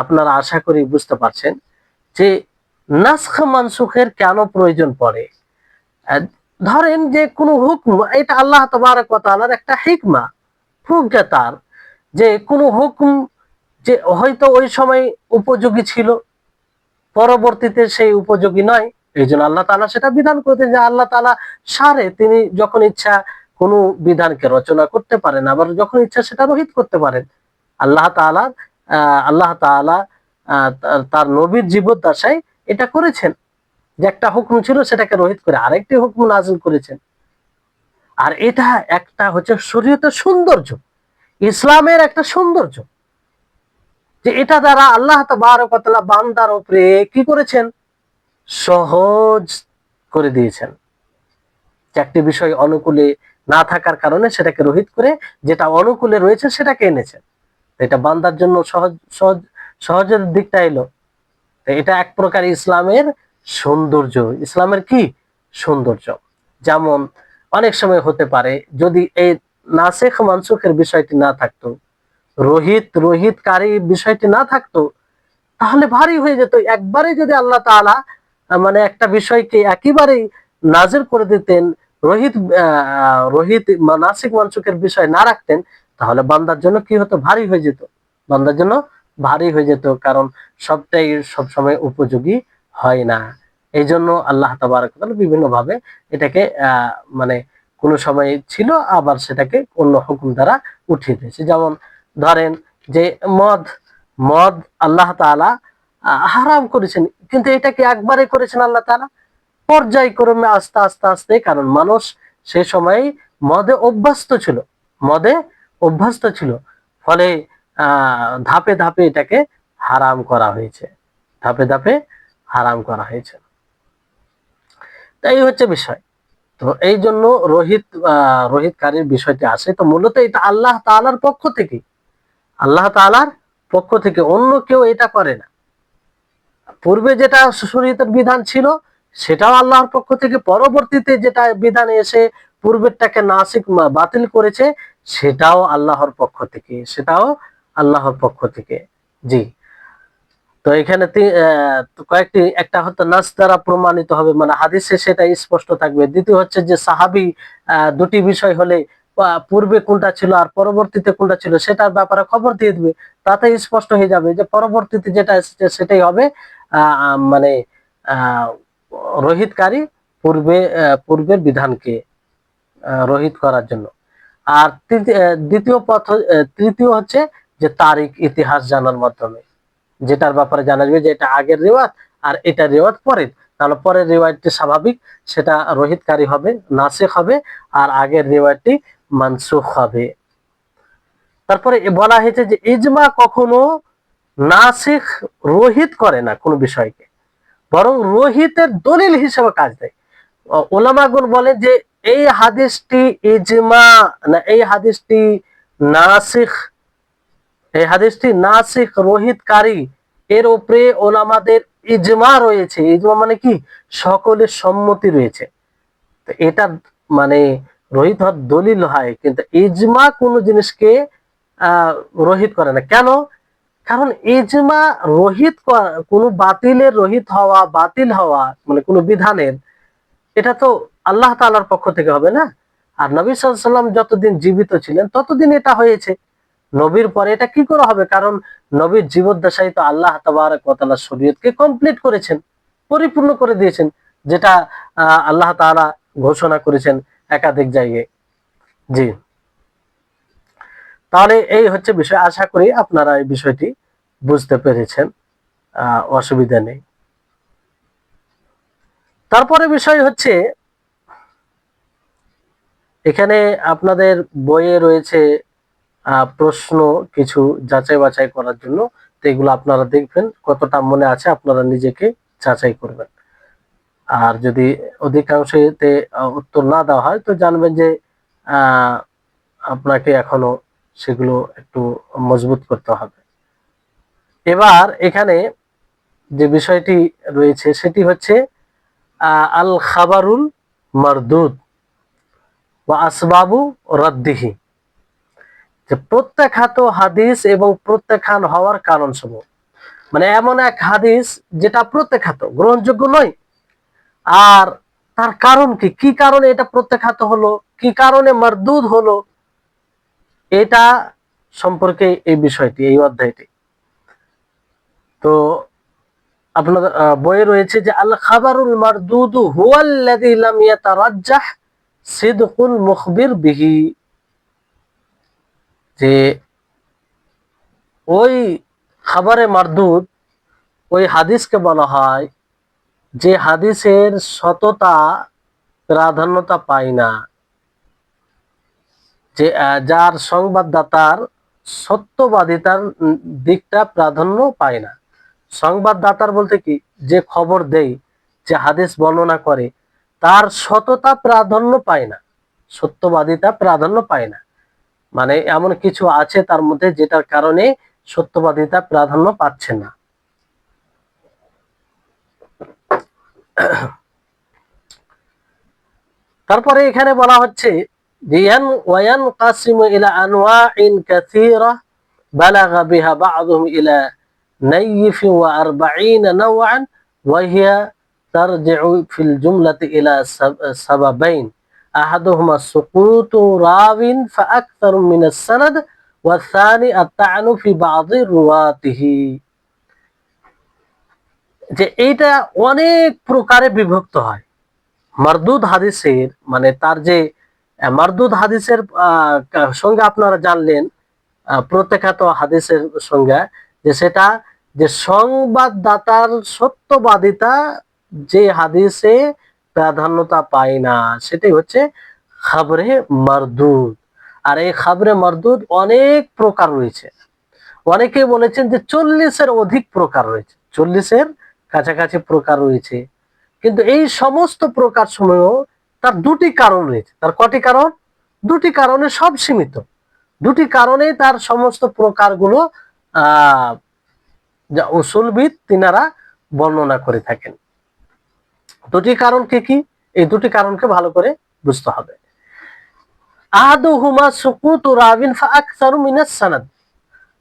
আপনারা আশা করি বুঝতে পারছেন যে নাসখ মানসুখের কেন প্রয়োজন পড়ে। ধরেন যে কোনো হুকম, এটা আল্লাহ তাবারক ওয়া তাআলার একটা হিকমা, প্রজ্ঞা তার, যে কোনো হুকম যে হয়তো ওই সময় উপযোগী ছিল, পরবর্তীতে সেই উপযোগী নয়, এই জন্য আল্লাহ তাআলা সেটা বিধান করতেন। যে আল্লাহ তাআলা সারে তিনি যখন ইচ্ছা কোনো বিধানকে রচনা করতে পারেন, আবার যখন ইচ্ছা সেটা রহিত করতে পারেন। আল্লাহ তাআলা আল্লাহ তাআলা তার নবীর জীবদ্দশায় এটা করেছেন, যে একটা হুকুম ছিল সেটাকে রহিত করে আরেকটি হুকুম নাযিল করেছেন। আর এটা একটা হচ্ছে শরীয়তের সৌন্দর্য, ইসলামের একটা সৌন্দর্য, যে এটা দ্বারা আল্লাহ তাবারক ওয়া তাআলা বান্দার উপরে কি করেছেন, সহজ করে দিয়েছেন। একটি বিষয় অনুকূলে না থাকার কারণে সেটাকে রহিত করে যেটা অনুকূলে রয়েছে সেটাকে এনেছেন। এটা বান্দার জন্য সহজ সহজ সহজের দিকটা এলো। এটা এক প্রকার ইসলামের সৌন্দর্য, ইসলামের কি সৌন্দর্য। যেমন অনেক সময় হতে পারে যদি এই নাসিখ মানসুখের বিষয়টি না থাকতো, রহিতকারী বিষয়টি না থাকতো, তাহলে ভারী হয়ে যেত। একবারে যদি আল্লাহ তাআলা মানে একটা বিষয়কে একেবারেই নাজিল করে দিতেন, রহিত রহিত নাসিখ মানসুখের বিষয় না রাখতেন, তাহলে বান্দার জন্য কি হতো, ভারী হয়ে যেত, বান্দার জন্য ভারী হয়ে যেত, কারণ সবটাই সবসময় উপযোগী হয় না। এই জন্য আল্লাহ তাবারক ওয়া তাআলা বিভিন্ন ভাবে এটাকে মানে কোন সময় ছিল, আবার সেটাকে অন্য হুকুম দ্বারা উঠিয়ে দিয়েছে। যেমন ধরেন যে মদ, মদ আল্লাহ তাআলা হারাম করেছেন, কিন্তু এটাকে একবারে করেছেন আল্লাহ তাআলা, পর্যায়ক্রমে আস্তে আস্তে আস্তে, কারণ মানুষ সে সময় মদে অভ্যস্ত ছিল, মদে অভ্যস্ত ছিল, ফলে ধাপে ধাপে এটাকে হারাম করা হয়েছে, ধাপে ধাপে হারাম করা হয়েছে। তাই হচ্ছে বিষয়। তো এই জন্য রহিতকারীর বিষয়টি আসে, তো মূলত এটা আল্লাহ তাআলার পক্ষ থেকে, আল্লাহ তাআলার পক্ষ থেকে, অন্য কেউ এটা করে না। পূর্বে যেটা শরীয়তের বিধান ছিল সেটাও আল্লাহর পক্ষ থেকে, পরবর্তীতে যেটা বিধান এসে পূর্বেরটাকে নাসিখ বাতিল করেছে সেটাও আল্লাহর পক্ষ থেকে, সেটাও আল্লাহর পক্ষ থেকে। জি, তো এখানে কয়েকটি, একটা হচ্ছে নাস দ্বারা প্রমাণিত হবে, মানে হাদিসে সেটা স্পষ্ট থাকবে। দ্বিতীয় হচ্ছে যে সাহাবী, দুটি বিষয় হলে পূর্বে কোনটা ছিল আর পরবর্তীতে কোনটা ছিল সেটার ব্যাপারে খবর দিয়ে দিবে, তাতে স্পষ্ট হয়ে যাবে যে পরবর্তীতে যেটা এসেছে সেটাই হবে মানে রহিতকারী, পূর্বের বিধানকে রহিত করার জন্য। আর তৃতীয় হচ্ছে যে তারিখ, ইতিহাস জানার মাধ্যমে, যেটার ব্যাপারে জানা যাবে যে এটা আগের রিওয়ায়াত আর এটা রিওয়ায়াত পরের, তাহলে পরের রিওয়ায়াতটি স্বাভাবিক সেটা রহিতকারী হবে, নাসিখ হবে, আর আগের রিওয়ায়াতটি মানসুখ হবে। তারপরে বলা হয়েছে যে ইজমা কখনো নাসিখ রহিত করে না কোন বিষয়কে, বরং রহিতের দলিল হিসেবে কাজ দেয়। ওলামাগণ বলেন যে এই হাদিসটি ইজমা না, এই হাদিসটি নাসিখ, এই হাদিসটি নাসিখ রহিতকারী, এর উপরে ওলামাদের ইজমা রয়েছে। ইজমা মানে কি, সকলের সম্মতি রয়েছে। তো এটা মানে রহিত হওয়ার দলিল হয়, কিন্তু ইজমা কোন জিনিসকে রহিত করে না। কেন? কারণ ইজমা রহিত কোন বাতিলের রহিত হওয়া, বাতিল হওয়া মানে কোন বিধানের, এটা তো আল্লাহ তাআলার পক্ষ থেকে হবে না। আর নবী সাল্লাল্লাহু আলাইহি ওয়াসাল্লাম যতদিন জীবিত ছিলেন ততদিন এটা হয়েছে, নবীর পরে এটা কি করে হবে? কারণ নবীর জীবদ্দশায় তো আল্লাহ তাবারক ওয়া তাআলা শরীয়তকে কমপ্লিট করেছেন, পরিপূর্ণ করে দিয়েছেন, যেটা আল্লাহ তাআলা ঘোষণা করেছেন একাধিক জায়গায়। জি, তাহলে এই হচ্ছে বিষয়। আশা করি আপনারা এই বিষয়টি বুঝতে পেরেছেন, অসুবিধা নেই। তারপরে বিষয় হচ্ছে, এখানে আপনাদের বইয়ে রয়েছে প্রশ্ন কিছু যাচাই বাছাই করার জন্য। তো এগুলো আপনারা দেখবেন, কতটা মনে আছে আপনারা নিজেকে যাচাই করবেন। আর যদি অধিকাংশতে উত্তর না দেওয়া হয় তো জানবেন যে আপনাকে এখনো সেগুলো একটু মজবুত করতে হবে। এবার এখানে যে বিষয়টি রয়েছে সেটি হচ্ছে আল খাবারুল মারদুদ ওয়া আসবাবু রাদ্দিহি, যে প্রত্যাখ্যাত হাদিস এবং প্রত্যাখ্যান হওয়ার কারণ সমূহ। মানে এমন এক হাদিস যেটা প্রত্যাখ্যাত, গ্রহণযোগ্য নয়, আর তার কারণ কি, কি কারণে এটা প্রত্যাখ্যাত হলো, কি কারণে মারদুদ হলো, এটা সম্পর্কে এই বিষয়টি, এই অধ্যায়টি। তো আপনাদের বইয়ে রয়েছে যে আল খাবারুল মারদুদু হুয়াল্লাযী লাম ইয়াতারাজ্জাহ সিদকুল মুখবির বিহি, যে ওই খাবারে মারদুদ, ওই হাদিসকে বলা হয় যে হাদিসের সততা প্রাধান্যতা পায় না, যে যার সংবাদদাতার সত্যবাদিতার দিকটা প্রাধান্য পায় না। সংবাদদাতার বলতে কি, যে খবর দেয়, যে হাদিস বর্ণনা করে, তার সততা প্রাধান্য পায় না, সত্যবাদিতা প্রাধান্য পায় না। মানে এমন কিছু আছে তার মধ্যে যেটার কারণে সত্যবাদিতা প্রাধান্য পাচ্ছে না। তারপরে এখানে বলা হচ্ছে যে ওয়ানকাসিমু ইলা আনওয়াইন কাসীরা বালাগা বিহা বা'দুহুম ইলা নাইফ ওয়া 40 নাওআন ওয়া হিয়া তারজি'ু ফিল জুমলাতি ইলা সাবাবাইন আহাদুহুমা সুকুতু রাওয়িন ফাআকতারু মিনাস সানাদ ওয়া الثاني الطعن في بعض رواته, যে এইটা অনেক প্রকারে বিভক্ত হয়। মারদুদ হাদিসের মানে তার যে মারদুদ হাদিসের সঙ্গে আপনারা জানলেন প্রত্যাখ্যাত হাদিসের সংজ্ঞা, যে সেটা যে সংবাদদাতার সত্যবাদিতা যে হাদিসে প্রাধান্যতা পায় না, সেটাই হচ্ছে খাবরে মারদুদ। আর এই খাবরে মারদুদ অনেক প্রকার রয়েছে। অনেকে বলেছেন যে 40-এর অধিক প্রকার রয়েছে, 40-এর কাছাকাছি প্রকার রয়েছে। কিন্তু এই সমস্ত প্রকার সমূহ তার দুটি কারণ রয়েছে। তার কটি কারণ? দুটি কারণে সব সীমিত, দুটি কারণে তার সমস্ত প্রকারগুলো যা উসুলবিদ তিনারা বর্ণনা করে থাকেন। দুটি কারণ কি কি, এই দুটি কারণকে ভালো করে বুঝতে হবে। আহাদুহুমা সুকুতু রাবিন ফাআকসারু মিনাস সানাদ,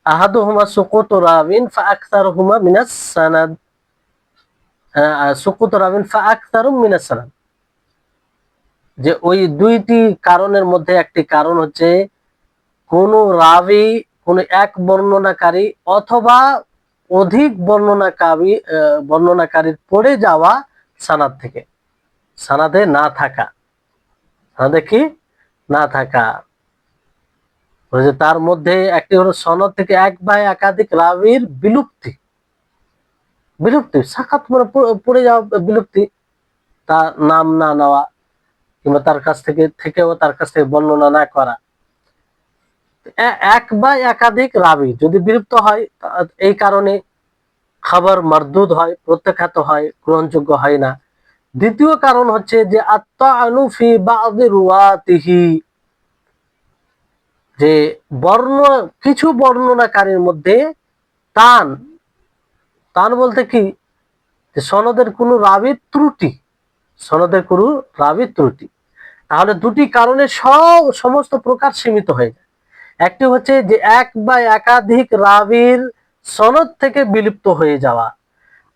আহাদুহুমা সুকুতু রাবিন ফাআকসারুহুমা মিনাস সানাদ, সুকুতু রাবিন ফাআকসারু মিনাস সানাদ, যে ওই দুইটি কারণের মধ্যে একটি কারণ হচ্ছে কোন রাবি, কোন এক বর্ণনাকারী অথবা অধিক বর্ণনাকারীর পড়ে যাওয়া সানাদ থেকে, সানাদে না থাকা, সানাদে কি না থাকা, তার মধ্যে একটি হলো সনদ থেকে এক বা একাধিক রাবির বিলুপ্তি, বিলুপ্তি সাক্ষাৎ মানে পড়ে যাওয়া, বিলুপ্তি, তার নাম না নেওয়া কিংবা তার কাছ থেকেও তার কাছ থেকে বর্ণনা না করা। এক বা একাধিক রাবি যদি বিলুপ্ত হয়, এই কারণে খাবার মারদুদ হয়, প্রত্যাখ্যাত হয়, গ্রহণযোগ্য হয় না। দ্বিতীয় কারণ হচ্ছে যে আত-তা'নু ফি বা'দি রুওয়াতিহি, যে কিছু বর্ণনাকারীর মধ্যে টান। টান বলতে কি, যে সনদের কোনো রাবীর ত্রুটি, সনদের কোনো রাবীর ত্রুটি। তাহলে দুটি কারণে সমস্ত প্রকার সীমিত হয়ে যায়। একটি হচ্ছে যে এক বা একাধিক রাবীর সনদ থেকে বিলুপ্ত হয়ে যাওয়া,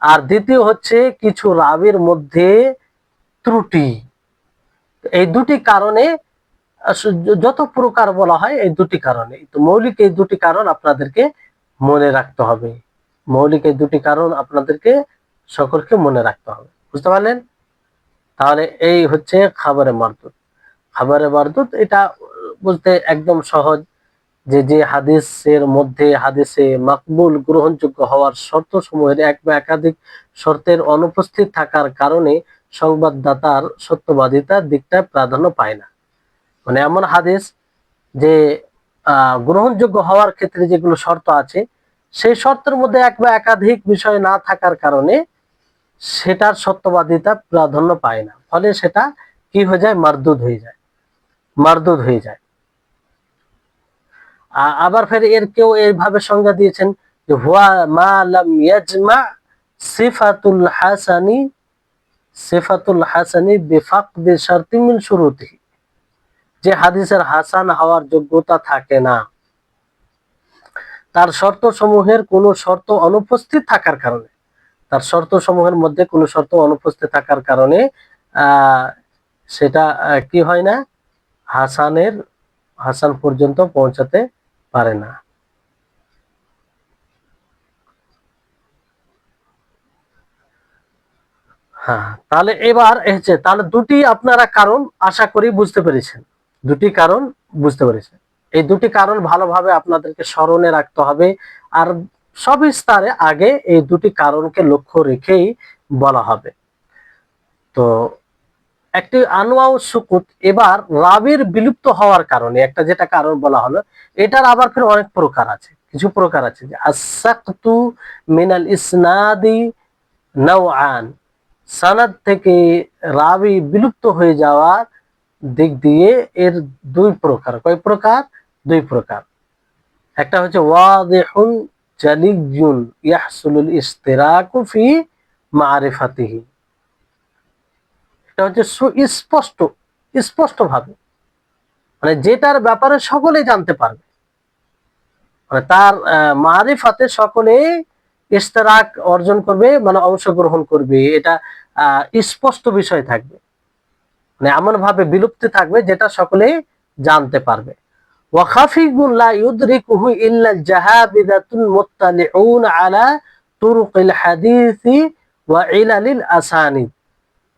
আর দ্বিতীয় হচ্ছে কিছু রাবীর মধ্যে ত্রুটি। এই দুটি কারণে যত প্রকার বলা হয়, এই দুটি কারণে। তো মৌলিক এই দুটি কারণ আপনাদেরকে মনে রাখতে হবে। মৌলিক এই দুটি কারণ আপনাদেরকে সকলকে মনে রাখতে হবে। বুঝতে পারলেন? তাহলে এই হচ্ছে খাবারে মারদুদ। খাবারে মারদুদ এটা বলতে একদম সহজ, যে হাদিসের মধ্যে হাদিসে মাকবুল গ্রহণযোগ্য হওয়ার শর্ত সমূহের এক বা একাধিক শর্তের অনুপস্থিত থাকার কারণে সংবাদদাতার সত্যবাদিতার দিকটা প্রাধান্য পায় না। মানে এমন হাদিস যে গ্রহণযোগ্য হওয়ার ক্ষেত্রে যেগুলো শর্ত আছে, সেই শর্তের মধ্যে এক বা একাধিক বিষয় না থাকার কারণে সেটার সত্যবাদিতা প্রাধান্য পায় না, ফলে সেটা কি হয়ে যায়, মারদুদ হয়ে যায়, মারদুদ হয়ে যায়। আবার ফের এর কেউ এইভাবে সংজ্ঞা দিয়েছেন যে হুয়া মা লাম ইয়াজমা সিফাতুল হাসানি বিফাকদি শারতি মিন শুরুতিহি, যে হাদিসের হাসান হওয়ার যোগ্যতা থাকে না, তার শর্ত সমূহের কোন শর্ত অনুপস্থিত থাকার কারণে, তার শর্ত সমূহের মধ্যে কোন শর্ত অনুপস্থিত থাকার কারণে সেটা কি হয় না, হাসান পর্যন্ত পৌঁছাতে পারে না। হ্যাঁ, তাহলে এবার হচ্ছে, তাহলে দুটি আপনারা কারণ আশা করি বুঝতে পেরেছেন, দুটি কারণ বুঝতে পেরেছেন। এই দুটি কারণ ভালোভাবে আপনাদেরকে স্মরণে রাখতে হবে। আর সবিস্তারে আগে এই দুটি কারণকে লক্ষ্য রেখেই বলা হবে। তো একটি আনওয়াউ সুকুত, এবার রাবির বিলুপ্ত হওয়ার কারণে একটা যেটা কারণ বলা হলো, এটার আবার ফির অনেক প্রকার আছে, কিছু প্রকার আছে। যে আস-সাকতু মিনাল ইসনাদি নাওআন, সানাদ থেকে রাবি বিলুপ্ত হয়ে যাওয়ার দিক দিয়ে এর দুই প্রকার। কয় প্রকার? দুই প্রকার। একটা হচ্ছে ওয়াদিহুন জালিয়ুন ইয়াহসুলুল ইশতিরাকু ফি মারিফাতিহি, এটা হচ্ছে সুস্পষ্ট, স্পষ্ট ভাবে, মানে যেটার ব্যাপারে সকলেই জানতে পারবে, মানে তার মারিফাতে সকলেই ইশতেরাক অর্জন করবে, মানে অংশগ্রহণ করবে, এটা স্পষ্ট বিষয় থাকবে, মানে এমন ভাবে বিলুপ্তি থাকবে যেটা সকলেই জানতে পারবে। ওয়াখাফিগুন লা ইউদরিকুহু ইল্লা জাহাবিদাতুল মুত্তালিউন আলা তুরুকিল হাদিসি ওয়া ইলালিল আসানিদ।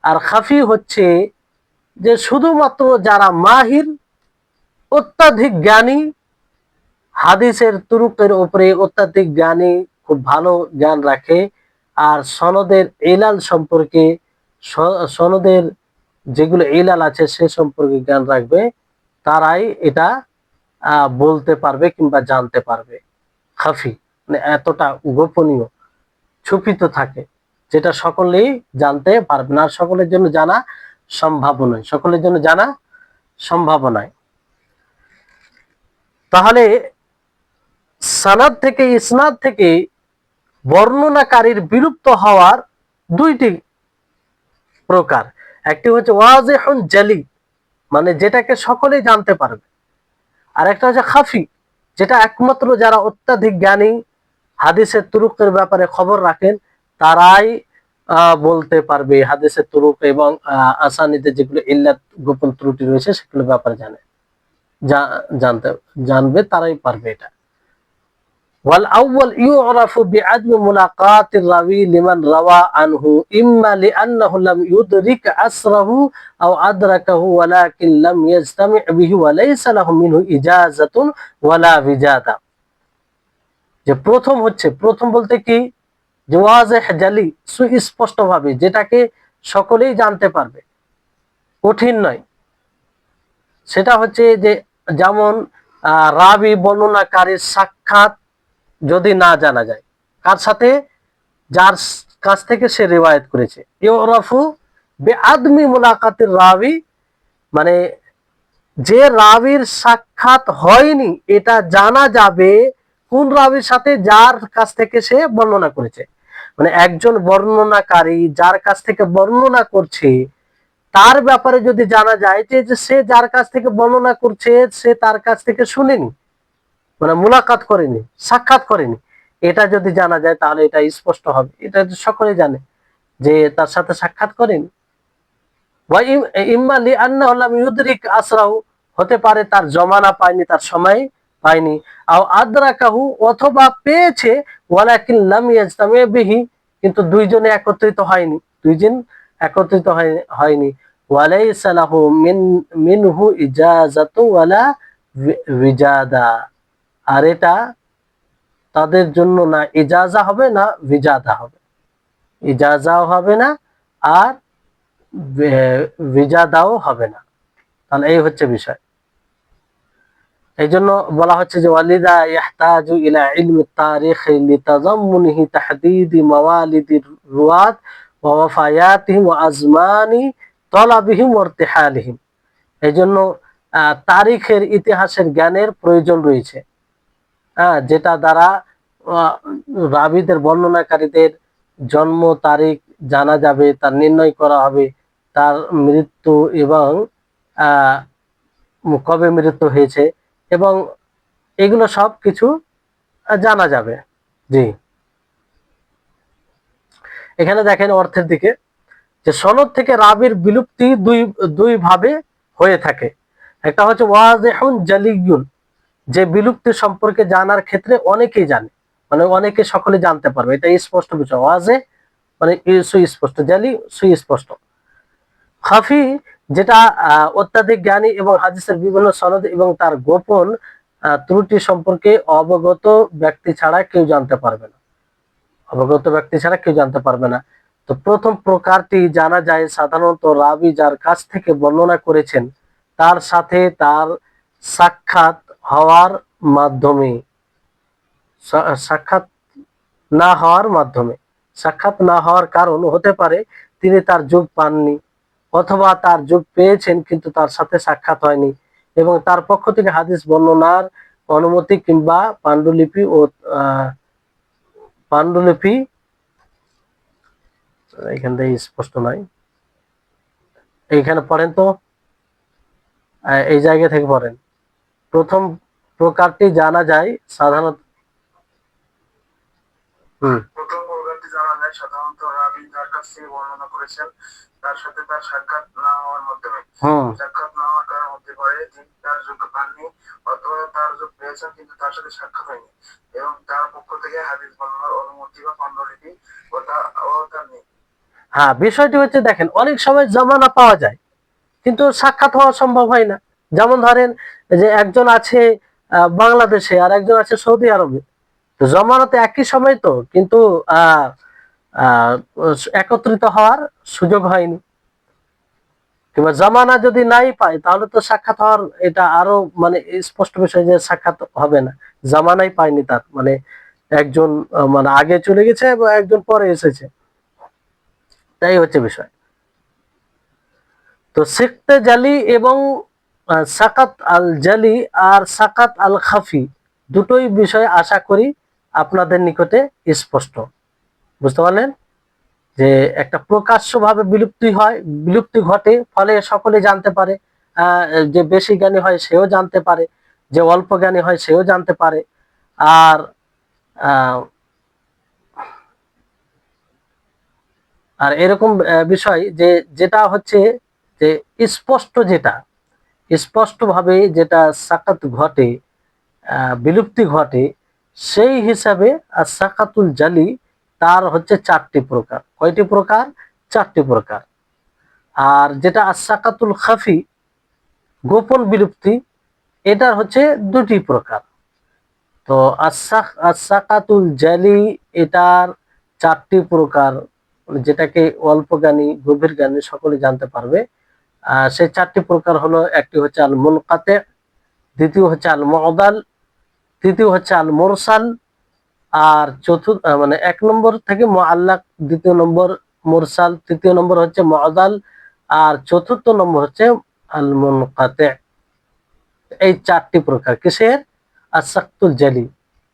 আর খাফি হচ্ছে যে শুধুমাত্র যারা মাহির, অত্যাধিক জ্ঞানী, হাদিসের তুরুকের উপরে অত্যাধিক জ্ঞানী, খুব ভালো জ্ঞান রাখে, আর সনদের ইলাল সম্পর্কে, সনদের যেগুলো ইলাল আছে সে সম্পর্কে জ্ঞান রাখবে, তারাই এটা বলতে পারবে কিংবা জানতে পারবে। খাফি মানে এতটা গোপনীয়, ছুপিত থাকে, যেটা সকলেই জানতে পারবে না, আর সকলের জন্য জানা সম্ভব নয়, সকলের জন্য জানা সম্ভব নয়। তাহলে সানাদ থেকে, ইসনাদ থেকে বর্ণনাকারীর বিলুপ্ত হওয়ার দুইটি প্রকার। একটি হচ্ছে ওয়াজিহুন জালি, মানে যেটাকে সকলেই জানতে পারবে, আর একটা হচ্ছে খাফি, যেটা একমাত্র যারা অত্যাধিক জ্ঞানী, হাদিসের তুরুকের ব্যাপারে খবর রাখেন, তারাই বলতে পারবে, হাদিসের তুরুক এবং আসানিতে যেগুলো ইল্লাত, গোপন ত্রুটি রয়েছে সেগুলোর ব্যাপারে জানবে, তারাই পারবে এটা। والأول يعرف بعدم ملاقاة الراوي لمن روى عنه إما لأنه لم يدرك عصره أو أدركه ولكن لم يجتمع به وليس له منه إجازة ولا وجادة। যে প্রথম হচ্ছে, প্রথম বলতে কি, যে ওয়াজিহ জালি, সুস্পষ্ট ভাবে, যেটাকে সকলেই জানতে পারবে, কঠিন নয়, সেটা হচ্ছে যে যেমন রাবি বর্ণনাকারীর সাক্ষাৎ যদি না জানা যায়, কার সাথে, যার কাছ থেকে সে রিওয়ায়াত করেছে, ইউরাফু বেআদমি মুলাকাতির রাবি, মানে যে রাবির সাক্ষাৎ হয়নি এটা জানা যাবে কোন রাবির সাথে, যার কাছ থেকে সে বর্ণনা করেছে। মানে একজন বর্ণনাকারী যার কাছ থেকে বর্ণনা করছে তার ব্যাপারে যদি জানা যায় যে সে যার কাছ থেকে বর্ণনা করছে সে তার কাছ থেকে শুনেনি, মানে মুলাকাত করেনি, সাক্ষাৎ করেনি, এটা যদি জানা যায় তাহলে এটা স্পষ্ট হবে। এটা সকলে জানে যে তার সাথে সাক্ষাৎ করেনি। হতে পারে তার জমানা পায়নি, তার সময় পায়নি, আদরাকাহু অথবা পেয়েছে ওয়ালাকিন লাম ইয়াজতামি বিহি, কিন্তু দুইজনে একত্রিত হয়নি, দুইজন একত্রিত হয়নি। ওয়ালাইসা লাহু মিনহু ইজাযাতু ওয়ালা বিজাদা, আর এটা তাদের জন্য না ইজাজা হবে না বিজাদা হবে, ইজাজাও হবে না আর বিজাদাও হবে না। তাহলে এই হচ্ছে বিষয়। এই জন্য বলা হচ্ছে যে ওয়ালিদা ইয়াহতাজু ইলা ইলমি তারিখ লিতাযাম্মুনিহি তাহদীদি মাওয়ালিদির রুয়াত ওয়া ওয়াফায়াতিহিম ওয়া আজমানি তালাবিহিম ওয়া ইরতিহালিহিম। এই জন্য তারিখের, ইতিহাসের জ্ঞানের প্রয়োজন রয়েছে, যেটা দ্বারা রাবিদের, বর্ণনাকারীদের জন্ম তারিখ জানা যাবে, তার নির্ণয় করা হবে, তার মৃত্যু এবং কবে মৃত্যু হয়েছে এবং এগুলো সব কিছু জানা যাবে। জি, এখানে দেখেন অর্থের দিকে যে সনদ থেকে রাবির বিলুপ্তি দুই ভাবে হয়ে থাকে। একটা হচ্ছে ওয়াজিহুন জালিয়ুন, যে বিলুপ্তি সম্পর্কে জানার ক্ষেত্রে অনেকেই জানে, মানে অনেকে সকলে জানতে পারবে, এটা স্পষ্ট বিষয়। ওয়াজে মানে সুস্পষ্ট, জালি সুস্পষ্ট। খাফি, যেটা অত্যাধিক জ্ঞানী এবং হাদিসের বিভিন্ন সনদ এবং তার গোপন ত্রুটি সম্পর্কে অবগত ব্যক্তি ছাড়া কেউ জানতে পারবে না, অবগত ব্যক্তি ছাড়া কেউ জানতে পারবে না। তো প্রথম প্রকারটি জানা যায় সাধারণত রাবি যার কাছ থেকে বর্ণনা করেছেন তার সাথে তার সাক্ষাৎ হওয়ার মাধ্যমে, সাক্ষাৎ না হওয়ার মাধ্যমে। সাক্ষাৎ না হওয়ার কারণ হতে পারে তিনি তার যুগ পাননি, অথবা তার যুগ পেয়েছেন কিন্তু তার সাথে সাক্ষাৎ হয়নি, এবং তার পক্ষ থেকে হাদিস বর্ণনার অনুমতি কিংবা পাণ্ডুলিপি ও পাণ্ডুলিপি, এখান থেকে স্পষ্ট নয়, এইখানে পড়েন তো, এই জায়গা থেকে পড়েন। প্রথম প্রকারটি জানা যায় সাধারণত সাধারণত রাবী যার কাছ থেকে বর্ণনা করেছেন তার সাথে তার সাক্ষাৎ না হওয়ার মাধ্যমে। সাক্ষাৎ না হওয়ার কারণ হতে পারে তিনি তার যোগ্য পাননি, অথবা তার যোগ পেয়েছেন কিন্তু তার সাথে সাক্ষাৎ হয়নি, এবং তার পক্ষ থেকে হাদিস বর্ণনার অনুমতি বা পাণ্ডুলিপি তার নেই। হ্যাঁ, বিষয়টি হচ্ছে দেখেন অনেক সময় জামানা পাওয়া যায় কিন্তু সাক্ষাৎ হওয়া সম্ভব হয় না। যেমন ধরেন যে একজন আছে বাংলাদেশে আর একজন আছে সৌদি আরবে, তো জমানাতে একই সময় তো, কিন্তু একত্রিত হওয়ার সুযোগ হয়নি, কিংবা জামানা যদি নাই পায় তাহলে তো সাক্ষাৎ হওয়ার এটা আরো মানে স্পষ্ট বিষয় যে সাক্ষাৎ হবে না, জামানাই পায়নি তার, মানে একজন মানে আগে চলে গেছে এবং একজন পরে এসেছে, তাই হচ্ছে বিষয়। তো সিকতে জালি এবং সাকাত আল জালি আর সাকাত আল খাফি দুটোই বিষয় আশা করি আপনাদের নিকটে স্পষ্ট। বুঝতে পারলেন যে একটা প্রকাশ্যভাবে বিলুপ্তি ঘটে, ফলে সকলে জানতে পারে, যে বেশি জ্ঞানী হয় সেও জানতে পারে, যে অল্প জ্ঞানী হয় সেও জানতে পারে। আর আর এরকম বিষয় যে যেটা হচ্ছে যে স্পষ্ট, যেটা স্পষ্টভাবে যেটা সাকাত ঘটে, বিলুপ্তি ঘটে, সেই হিসাবে আর সাকাতুল জালি তার হচ্ছে 4টি প্রকার। কয়টি প্রকার? 4টি প্রকার। আর যেটা আসাকাতুল খাফি, গোপন বিলুপ্তি, এটার হচ্ছে 2টি প্রকার। তো আসাকাতুল জালি এটার 4টি প্রকার, যেটাকে অল্প জ্ঞানী, গভীর জ্ঞানী সকলে জানতে পারবে। সেই 4টি প্রকার হলো, একটি হচ্ছে আল মুনকাতে, দ্বিতীয় হচ্ছে আল মুআদাল, তৃতীয় হচ্ছে আল মুরসাল, আর চতুর্থ মানে 1 নম্বর থেকে মুআল্লাক, দ্বিতীয় নম্বর মুরসাল, তৃতীয় নম্বর হচ্ছে মুআদাল, আর চতুর্থ নম্বর হচ্ছে আল মুনকাতি। এই চারটি প্রকার কিসের? আসাক্তুল জালি,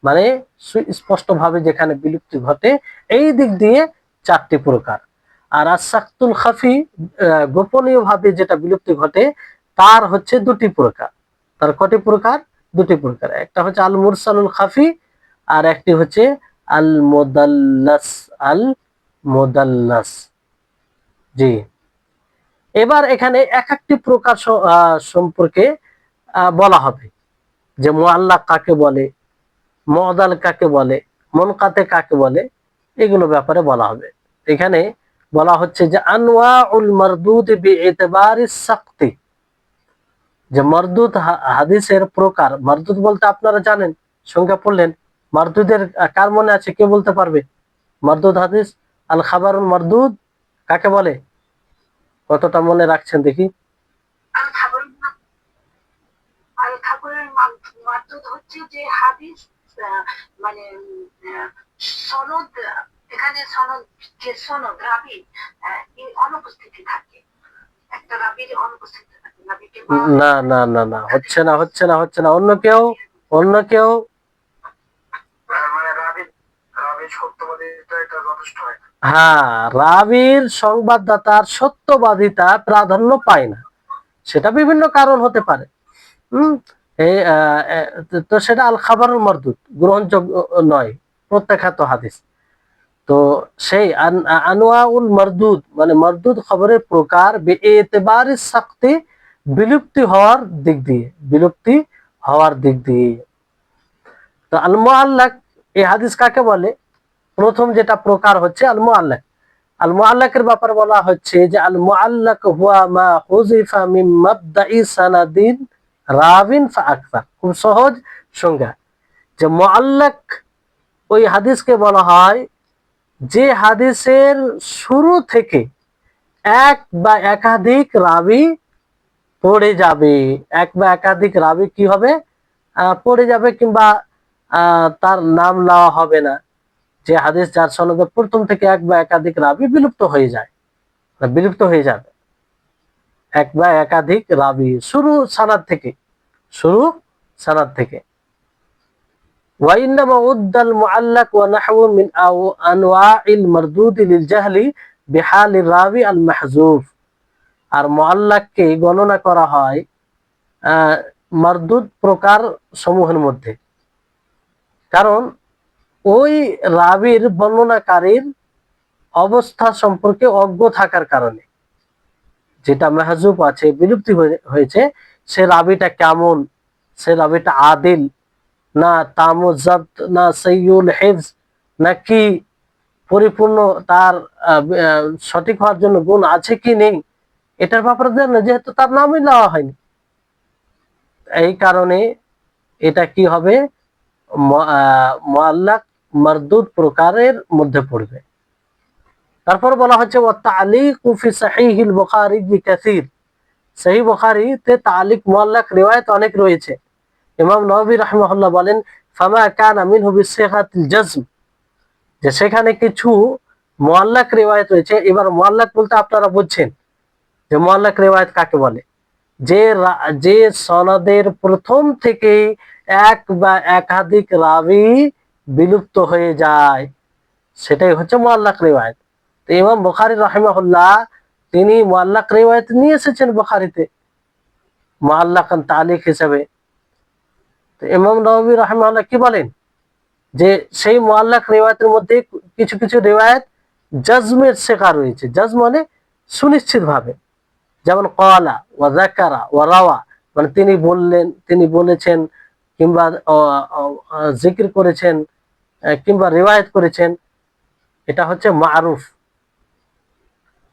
মানে সুস্পষ্ট ভাবে যেখানে বিলুপ্তি ঘটে, এই দিক দিয়ে চারটি প্রকার। আর আসাক্তুল খাফি, গোপনীয় ভাবে যেটা বিলুপ্তি ঘটে, তার হচ্ছে দুটি প্রকার। তার কটি প্রকার? দুটি প্রকার। একটা হচ্ছে আল মুরসালুল খাফি, আর একটি হচ্ছে আল মুদাল্লাস। আল মুদাল্লাস। জি, এবার এখানে এক একটি প্রকার সম্পর্কে বলা হবে, যে মুআল্লাক কাকে বলে, মুআদাল কাকে বলে, মুনকাতে কাকে বলে, এগুলো ব্যাপারে বলা হবে। এখানে বলা হচ্ছে যে আনওয়াউল মারদুদ বিইতিবারিস সাকতি, যে মারদুদ হাদিসের প্রকার। মারদুদ বলতে আপনারা জানেন, সংজ্ঞা পড়লেন। মারদুদের কার মনে আছে, কে বলতে পারবে? মারদুদ হাদিস, আল খাবারুল মারদুদ কাকে বলে? কতটা মনে রাখছেন দেখি? মারদুদ হচ্ছে যে হাদিস, মানে সনদ, এখানে সনদ, যে সনদ রাবি অনুপস্থিতি থাকে, একটা রাবির অনুপস্থিতি থাকে, রাবিকে না না না না, হচ্ছে না হচ্ছে না হচ্ছে না। অন্য কেউ, অন্য কেউ। মানে রাবি সত্যবাদিতা এটা যথেষ্ট হয়। হ্যাঁ, রাবির সংবাদদাতার সত্যবাদিতা প্রাধান্য পায় না, সেটা বিভিন্ন কারণ হতে পারে। এই তো সেটা আল খাবারুল মারদুদ, গ্রহণযোগ্য নয়, প্রত্যাখ্যাত হাদিস। তো সেই আনওয়াউল মারদুদ মানে মারদুদ খবরের প্রকার বিইতিবারিস সাকতি, বিলুপ্তি হওয়ার দিক দিয়ে, বিলুপ্তি হওয়ার দিক দিয়ে। তো আল মুআল্লাক, এই হাদিস কাকে বলে? প্রথম যেটা প্রকার হচ্ছে আল মুআল্লাক। আল মুআল্লাকের ব্যাপারে বলা হচ্ছে যে আল মুআল্লাক হুয়া মা হুযিফা মিন মাবদাই সানাদিন রাবিন ফা আকসার। খুব সহজ সংজ্ঞা, যে মুআল্লাক ওই হাদিসকে বলা হয় যে হাদিসের শুরু থেকে এক বা একাধিক রাবি পড়ে যাবে। এক বা একাধিক রাবি কি হবে? পড়ে যাবে, কিংবা তার নাম নেওয়া হবে না। যে হাদিস যার সনদে প্রথম থেকে এক বা একাধিক রাবি বিলুপ্ত হয়ে যায়, বিলুপ্ত হয়ে যাবে। এক বা একাধিক রাবি শুরু সানাদ থেকে, শুরু সানাদ থেকে। وإنما عد المعلق ونحو من أنواع المردود للجهل بحال الراوي المحذوف। আর মুআল্লাককে গণনা করা হয় মারদুদ প্রকার সমূহের মধ্যে, কারণ ওই রাবির বর্ণনাকারীর অবস্থা সম্পর্কে অজ্ঞ থাকার কারণে। যেটা মাহজুব আছে, বিলুপ্তি হয়েছে, সে রাবিটা কেমন, সে রাবিটা আদিল না তামুজাত না সাইয়ুল হিফজ, নাকি পরিপূর্ণ তার সঠিক হওয়ার জন্য গুণ আছে কি নেই, এটার ব্যাপারে জানেন না, যেহেতু তার নামই নেওয়া হয়নি। এই কারণে এটা কি হবে? মুআল্লাক মারদুদ প্রকারের মধ্যে পড়বে। তারপর বলা হচ্ছে ওয়া তা'লিকু ফি সাহিহিল বুখারী বিকাসীর। সহিহ বুখারীতে তালিক মুআল্লাক রিওয়ায়াত অনেক রয়েছে। ইমাম নববী রাহিমাহুল্লাহ বলেন ফামা কানা মিনহু বিসিগাতিল জাজম, যে সেখানে কিছু মুআল্লাক রিওয়ায়াত রয়েছে। এবার মুআল্লাক বলতে আপনারা বুঝছেন যে মুআল্লাক রিওয়ায়াত কাকে বলে? যে সনদের প্রথম থেকে এক বা একাধিক রাবি বিলুপ্ত হয়ে যায়, সেটাই হচ্ছে মুআল্লাক রিওয়ায়াত। তো ইমাম বুখারী রাহিমাহুল্লাহ তিনি মুআল্লাক রিওয়ায়াত নিয়ে এসেছেন বুখারীতে মুআল্লাকান তালিক হিসেবে। তো ইমাম নববী রাহিমাহুল্লাহ কি বলেন? যে সেই মুআল্লাক রিওয়ায়াতের মধ্যে কিছু কিছু রিওয়ায়াত জাজমের শিকার রয়েছে। জাজম মানে সুনিশ্চিত ভাবে, যেমন ক্বালা ওয়া যাকারা ওয়া রাওয়া, মানে তিনি বললেন, তিনি বলেছেন, কিংবা জিকির করেছেন, কিংবা রিওয়ায়াত করেছেন, এটা হচ্ছে মারুফ।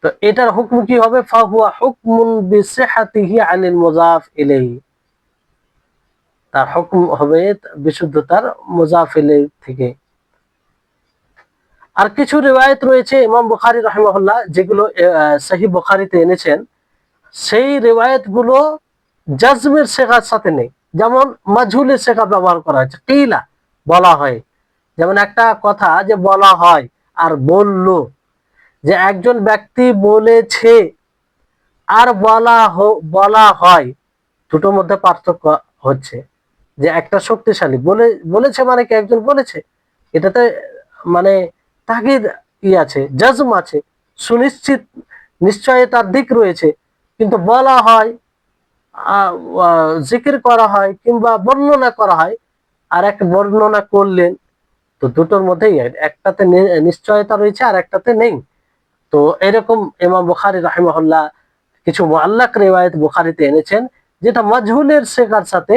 তো এটার হুকম কি হবে? ফাহুয়া হুকমুন বিসিহহাতিহি আনিল মুযাফ ইলাইহি, তার হুকম হবে বিশুদ্ধতার মুযাফ ইলাইহি থেকে। আর কিছু রিওয়ায়াত রয়েছে ইমাম বুখারী রাহিমাহুল্লাহ যেগুলো সহিহ বুখারীতে এনেছেন, সেই রিওয়ায়াত গুলো জাজমের সিগার সাথে নেই, যেমন মাজহুলের সিগা ব্যবহার করা হয়েছে, কিলা বলা হয়। যেমন একটা কথা যে বলা হয় আর বলল, যে একজন ব্যক্তি বলেছে আর বলা হয়, দুটোর মধ্যে পার্থক্য হচ্ছে যে একটা শক্তিশালী বলেছে মানে কি একজন বলেছে, এটাতে মানে তাগিদ আছে, জাজম আছে, সুনিশ্চিত নিশ্চয়তার দিক রয়েছে। কিন্তু বলা হয়, জিকির করা হয় কিংবা বর্ণনা করা হয়, আর এক বর্ণনা করলেন, তো দুটোর মধ্যেই একটাতে নিশ্চয়তা রয়েছে আর একটাতে নেই। তো এরকম ইমাম বুখারী রাহিমাহুল্লাহ কিছু মুআল্লাক রিওয়ায়াত বুখারীতে এনেছেন যেটা মাজহুলের শেখার সাথে।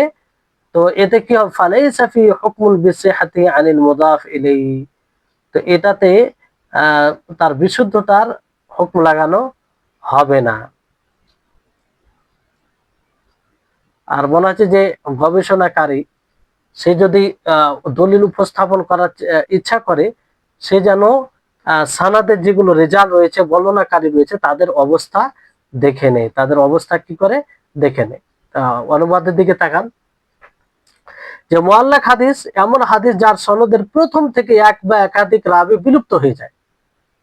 তো এতে কি হবে, ফালাইসা ফি হুকমুল বিসিহাতি আনিল মুদাফ ইলাইহি, তো এটাতে তার বিশুদ্ধতার হুকম লাগানো হবে না। আর বলা হচ্ছে যে গবেষণাকারী সে যদি দলিল উপস্থাপন করার ইচ্ছা করে, সে যেন সানাদের যেগুলো রেজাল্ট রয়েছে, বর্ণনাকারী রয়েছে, তাদের অবস্থা দেখে নেয়। তাদের অবস্থা কি করে দেখে নেয়। অনুবাদের দিকে তাকান, যে মুআল্লাক হাদিস এমন হাদিস যার সনদের প্রথম থেকে এক বা একাধিক রাবি বিলুপ্ত হয়ে যায়,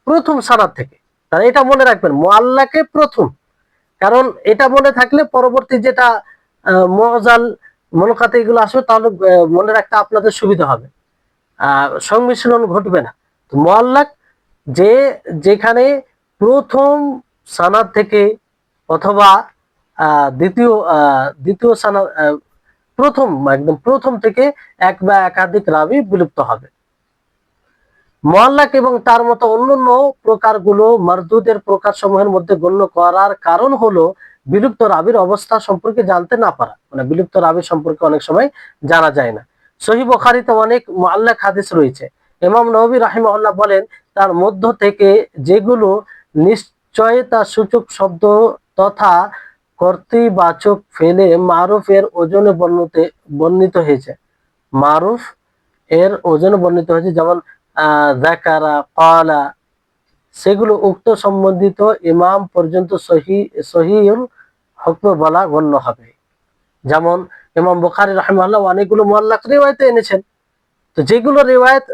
প্রথম সানাদ থেকে। তাহলে এটা মনে রাখবেন, মুআল্লাকে প্রথম, কারণ এটা মনে থাকলে পরবর্তী যেটা মুআজাল মুনকাতি এগুলো আসবে, তাহলে মনে রাখতে আপনাদের সুবিধা হবে, সংমিশ্রণ ঘটবে না। তো মুআল্লাক যেখানে প্রথম সানাদ থেকে অথবা দ্বিতীয় সানাদ, প্রথম একদম প্রথম থেকে এক বা একাধিক রাবি বিলুপ্ত হবে। মুআল্লাক এবং তার মতো অন্যান্য প্রকারগুলো মারদুদের প্রকারসমূহের মধ্যে গণ্য করার কারণ হলো বিলুপ্ত রাবির অবস্থা সম্পর্কে জানতে না পারা, মানে বিলুপ্ত রাবি সম্পর্কে অনেক সময় জানা যায় না। সহিহ বুখারীতে অনেক মুআল্লাক হাদিস রয়েছে। ইমাম নববী রাহিমাহুল্লাহ বলেন, তার মধ্য থেকে যেগুলো নিশ্চয়তা সূচক শব্দ তথা কর্তৃবাচক ফেলে মারুফ এর ওজনে বর্ণিত হয়েছে, মারুফ এর ওজনে বর্ণিত হয়েছে, যেমন যাকারা, ক্বালা, সেগুলো উক্ত সম্বন্ধিত ইমাম পর্যন্ত সহিহুল হুকম বলা গণ্য হবে। যেমন ইমাম বুখারী রাহিমাহুল্লাহ অনেকগুলো মুআল্লাক রিওয়ায়াত এনেছেন, তো যেগুলো রিওয়ায়াত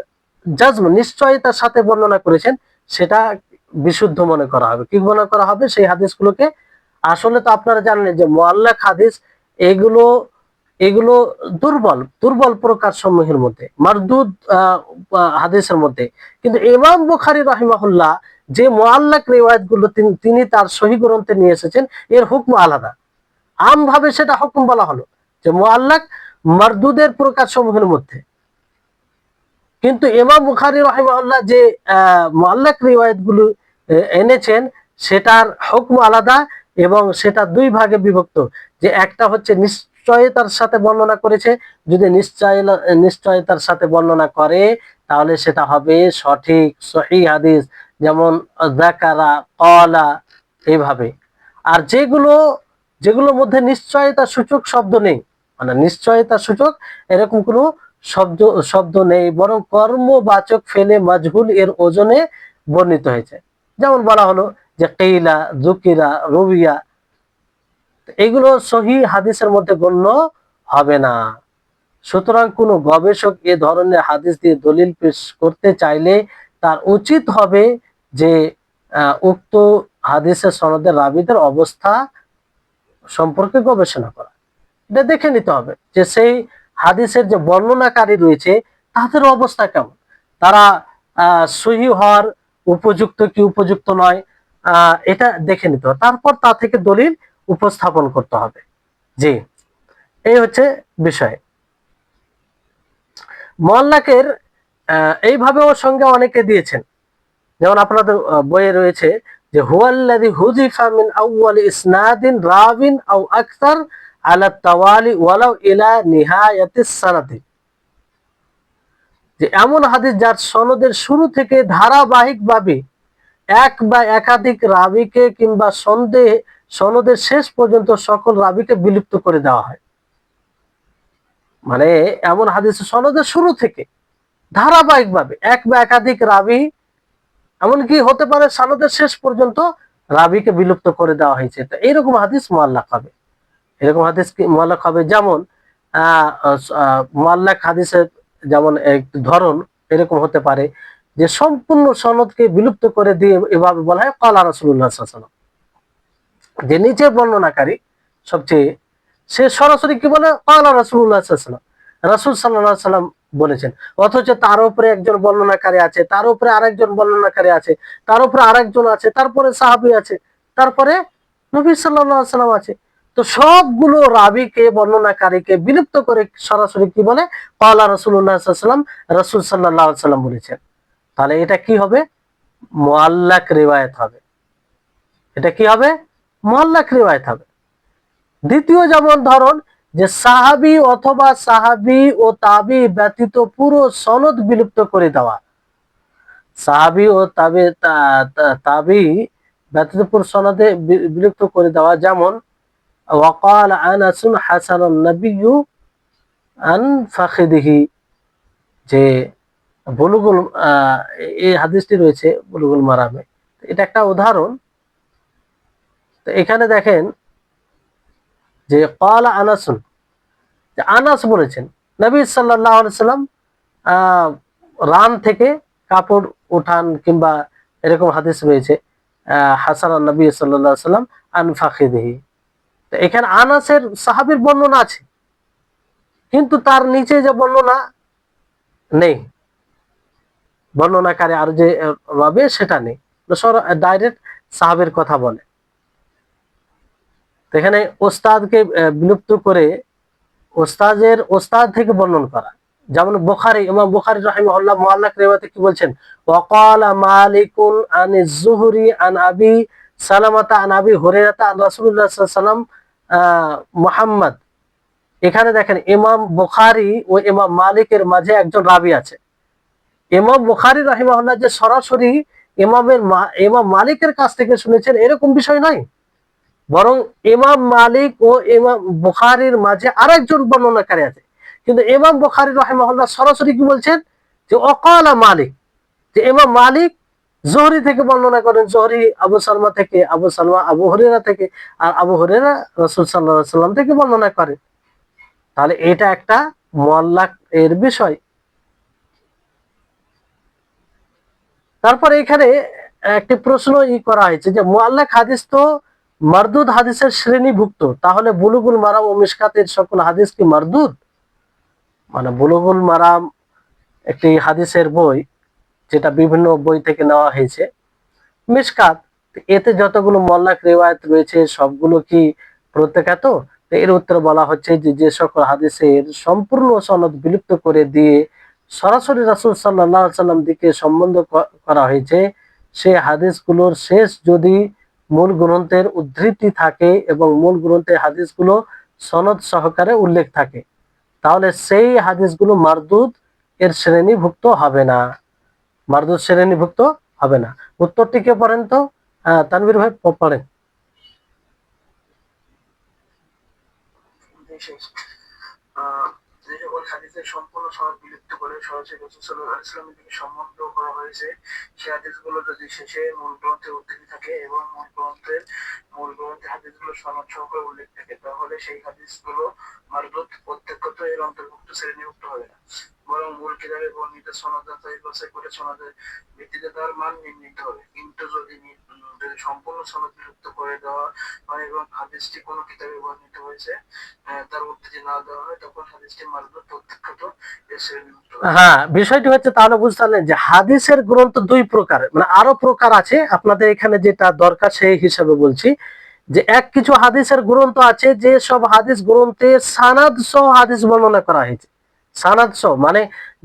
জাজম নিশ্চয়তার সাথে বর্ণনা করেছেন, সেটা বিশুদ্ধ মনে করা হবে। কি মনে করা হবে? সেই হাদিসগুলোকে, আসলে তো আপনারা জানেন যে মুআল্লাক হাদিস এগুলো এগুলো দুর্বল প্রকার সমূহের মধ্যে, মারদুদ হাদিসের মধ্যে। কিন্তু ইমাম বুখারী রাহিমাহুল্লাহ যে মুআল্লাক রিওয়ায়াত গুলো তিনি তার সহিহ গ্রন্থে নিয়ে এসেছেন, এর হুকম আলাদা। আমভাবে সেটা হুকম বলা হলো যে মুআল্লাক মারদুদের প্রকার সমূহের মধ্যে, কিন্তু ইমাম বুখারী রাহিমাহুল্লাহ যে মুআল্লাক রিওয়ায়াত গুলো এনেছেন, সেটার হুকম আলাদা এবং সেটা দুই ভাগে বিভক্ত। যে একটা হচ্ছে নিশ্চয়তার সাথে বর্ণনা করেছে, যদি নিশ্চয়তার সাথে বর্ণনা করে তাহলে সেটা হবে সঠিক সহিহ হাদিস, যেমন যাকারা, ক্বালা, এইভাবে। আর যেগুলোর মধ্যে নিশ্চয়তা সূচক শব্দ নেই, মানে নিশ্চয়তা সূচক এরকম কোনো শব্দ নেই, বরং কর্মবাচক ফেলে মাজহুল এর ওজনে বর্ণিত হয়েছে, যেমন বলা হলো যে কিলা, যুকিরা, রুবিয়া, এগুলো সহিহ হাদিসের মধ্যে গণ্য হবে না। সুতরাং কোন গবেষক এ ধরনের হাদিস দিয়ে দলিল পেশ করতে চাইলে তার উচিত হবে যে উক্ত হাদিসের সনদের রাবীদের অবস্থা সম্পর্কে গবেষণা করা। এটা দেখে নিতে হবে যে সেই হাদিসের যে বর্ণনাকারী রয়েছে তাদের অবস্থা কেমন, তারা সহিহ হওয়ার উপযুক্ত কি উপযুক্ত নয়, এটা দেখে নিতে হবে। তারপর তা থেকে দলিল উপস্থাপন করতে হবে। জি, এই হচ্ছে বিষয়। মুআল্লাকের এইভাবেও সংজ্ঞা অনেকে দিয়েছেন, যেমন আপনাদের বইয়ে রয়েছে যে হুয়াল্লাযী হুযিফা মিন আউয়ালি ইসনাদিন রাবিন আও আকসার আলা তাওয়ালি ওয়ালাউ ইলা নিহায়াতিস সানাদি, যে এমন হাদিস যার সনদের শুরু থেকে ধারাবাহিকভাবে এক বা একাধিক রাবীকে কিংবা সনদের শেষ পর্যন্ত সকল রাবীকে বিলুপ্ত করে দেওয়া হয়। মানে এমন হাদিস সনদের শুরু থেকে ধারাবাহিকভাবে এক বা একাধিক রাবী, এমনকি হতে পারে সনদের শেষ পর্যন্ত রাবীকে বিলুপ্ত করে দেওয়া হয়েছে, তো এইরকম হাদিস মুআল্লাক হবে। এরকম হাদিস কি মুআল্লাক হবে? যেমন মুআল্লাক হাদিসের যেমন এক ধরন এরকম হতে পারে যে সম্পূর্ণ সনদকে বিলুপ্ত করে দিয়ে এভাবে বলা হয় ক্বালা রাসূলুল্লাহ সাল্লাল্লাহু আলাইহি ওয়াসাল্লাম। যে নিচের বর্ণনাকারী সবচেয়ে, সে সরাসরি কি বলে ক্বালা রাসূলুল্লাহ সাল্লাল্লাহু আলাইহি ওয়াসাল্লাম, রাসূল সাল্লাল্লাহু আলাইহি ওয়াসাল্লাম বলেছেন। অথচ তার উপরে একজন বর্ণনাকারী আছে, তার উপরে আরেকজন বর্ণনাকারী আছে, তার উপরে আরেকজন আছে, তারপরে সাহাবী আছে, তারপরে নবী সাল্লাল্লাহু আলাইহি ওয়াসাল্লাম আছে। তো সবগুলো রাবীকে, বর্ণনাকারীকে বিলুপ্ত করে সরাসরি কি বলে ক্বালা রাসূলুল্লাহ সাল্লাল্লাহু আলাইহি ওয়াসাল্লাম, রাসূল সাল্লাল্লাহু আলাইহি ওয়াসাল্লাম বলেছেন। তাহলে এটা কি হবে? মুআল্লাক রিওয়ায়াত হবে। এটা কি হবে? মুআল্লাক রিওয়ায়াত হবে। দ্বিতীয় যেমন ধরন, যে সাহাবী অথবা সাহাবী ও তাবি ব্যতীত পুরো সনদ বিলুপ্ত করে দেওয়া, সাহাবী ও তাবি ব্যতীত পুরো সনদে বিলুপ্ত করে দেওয়া, যেমন ওয়াকাল আনাসুন হাসানান নবিয়্যু আন ফাখিদিহি, যে বুলুগুল এই হাদিসটি রয়েছে বুলুগুল মারামে, এটা একটা উদাহরণ। তো এখানে দেখেন যে ক্বালা আনাসুন, যে আনাস বলেছেন নবী সাল্লাল্লাহু আলাইহি সাল্লাম রান থেকে কাপড় উঠান, কিংবা এরকম হাদিস রয়েছে হাসানান নবী সাল্লাল্লাহু আলাইহি সাল্লাম আন ফাখিদিহি। তো এখানে আনাসের সাহাবীর বর্ণনা আছে, কিন্তু তার নিচে যে বর্ণনা নেই, বর্ণনাকারী আর যে রবে সেটা নেই, ডাইরেক্ট সাহাবের কথা বলে। তো এখানে ওস্তাদকে বিলুপ্ত করে ওস্তাদের ওস্তাদ থেকে বর্ণন করা, যেমন বুখারী, ইমাম বুখারী রাহিমাহুল্লাহ মুআল্লাক রিওয়ায়াতে কি বলছেন, ওয়াকালা মালিকুন আনিজ যুহরি আন আবি সালামাতা আন আবি হুরায়রাতা আন রাসূলুল্লাহ সাল্লাল্লাহু আলাইহি ওয়াসাল্লাম মুহাম্মদ। এখানে দেখেন ইমাম বুখারী ও ইমাম মালিকের মাঝে একজন রাবী আছে। ইমাম বুখারী রাহিমাহুল্লাহ যে সরাসরি ইমাম মালিকের কাছ থেকে শুনেছেন এরকম বিষয় নয়, বরং ইমাম মালিক ও ইমাম বুখারীর মাঝে আরেকজন বর্ণনাকারী আছে। কিন্তু ইমাম বুখারী রাহিমাহুল্লাহ সরাসরি কি বলছেন, যে ওয়াকালা মালিক, যে ইমাম মালিক জোহরি থেকে বর্ণনা করেন, জোহরি আবু সালমা থেকে, আবু সালমা আবু হুরায়রা থেকে, আর আবু হুরায়রা রাসূল সাল্লাল্লাহু আলাইহি ওয়াসাল্লাম থেকে বর্ণনা করেন। তাহলে এটা একটা মুআল্লাক এর বিষয়। তারপরে এখানে একটি প্রশ্ন করা হয়েছে যে মুআল্লাক হাদিস তো মারদুদ হাদিসের শ্রেণীভুক্ত, তাহলে বুলুগুল মারাম ও মিশকাতের সকল হাদিস কি মারদুদ? মানে বুলুগুল মারাম একটি হাদিসের বই, যেটা বিভিন্ন বই থেকে নেওয়া হয়েছে। মিশকাত, এতে যতগুলো মুআল্লাক রিওয়ায়াত রয়েছে সবগুলো কি প্রত্যাখ্যাত? তো এর উত্তরে বলা হচ্ছে যে যে সকল হাদিসের সম্পূর্ণ সনদ বিলুপ্ত করে দিয়ে সরাসরি রাসূল সাল্লাল্লাহু আলাইহি ওয়াসাল্লাম দিকে সম্বন্ধ করা হয়েছে, সেই হাদিসগুলোর শেষ যদি মূল গ্রন্থের উদ্ধৃতি থাকে এবং মূল গ্রন্থের হাদিসগুলো সনদ সহকারে উল্লেখ থাকে, তাহলে সেই হাদিসগুলো মারদুদ এর শ্রেণীভুক্ত হবে না, মারদুদ শ্রেণীভুক্ত হবে না। উত্তরটি কে পড়েন তো? তানভীর ভাই পড়েন। যে সকল হাদিসের সম্পূর্ণ সনদ বিলুপ্ত করে সরাসরি রাসূল সাল্লাল্লাহু আলাইহি ওয়াসাল্লামের দিকে সম্বন্ধ করা হয়েছে, সেই হাদিসগুলো যদি শেষে মূল গ্রন্থে উদ্ধৃতি থাকে এবং মূল গ্রন্থে হাদিসগুলো সনদ সহকারে উল্লেখ থাকে, তাহলে সেই হাদিসগুলো মারদুদ প্রত্যক্ষত এর অন্তর্ভুক্ত শ্রেণীভুক্ত হবে না, বরং মূল কিতাবে বর্ণিত সনদ যাচাই বাছাই করে সনদের ভিত্তিতে তার মান নির্ণীত হবে। কিন্তু যদি সম্পূর্ণ সনদ বিলুপ্ত করে দেওয়া হয় এবং হাদিসটি কোনো কিতাবে বর্ণিত হয়েছে তার উদ্ধৃতি না দেওয়া হয়, তখন হাদিসটি মারদুদ প্রত্যক্ষত এর শ্রেণীভুক্ত হবে। হ্যাঁ, বিষয়টি হচ্ছে তাহলে বুঝতে পারলেন যে হাদিসের গ্রন্থ দুই প্রকার, মানে আরো প্রকার আছে। আপনাদের এখানে যেটা দরকার সেই হিসাবে বলছি যে কিছু হাদিসের গ্রন্থ আছে যে সব হাদিস গ্রন্থে সানাদ সহ হাদিস বর্ণনা করা হয়েছে। সানাদ সহ মানে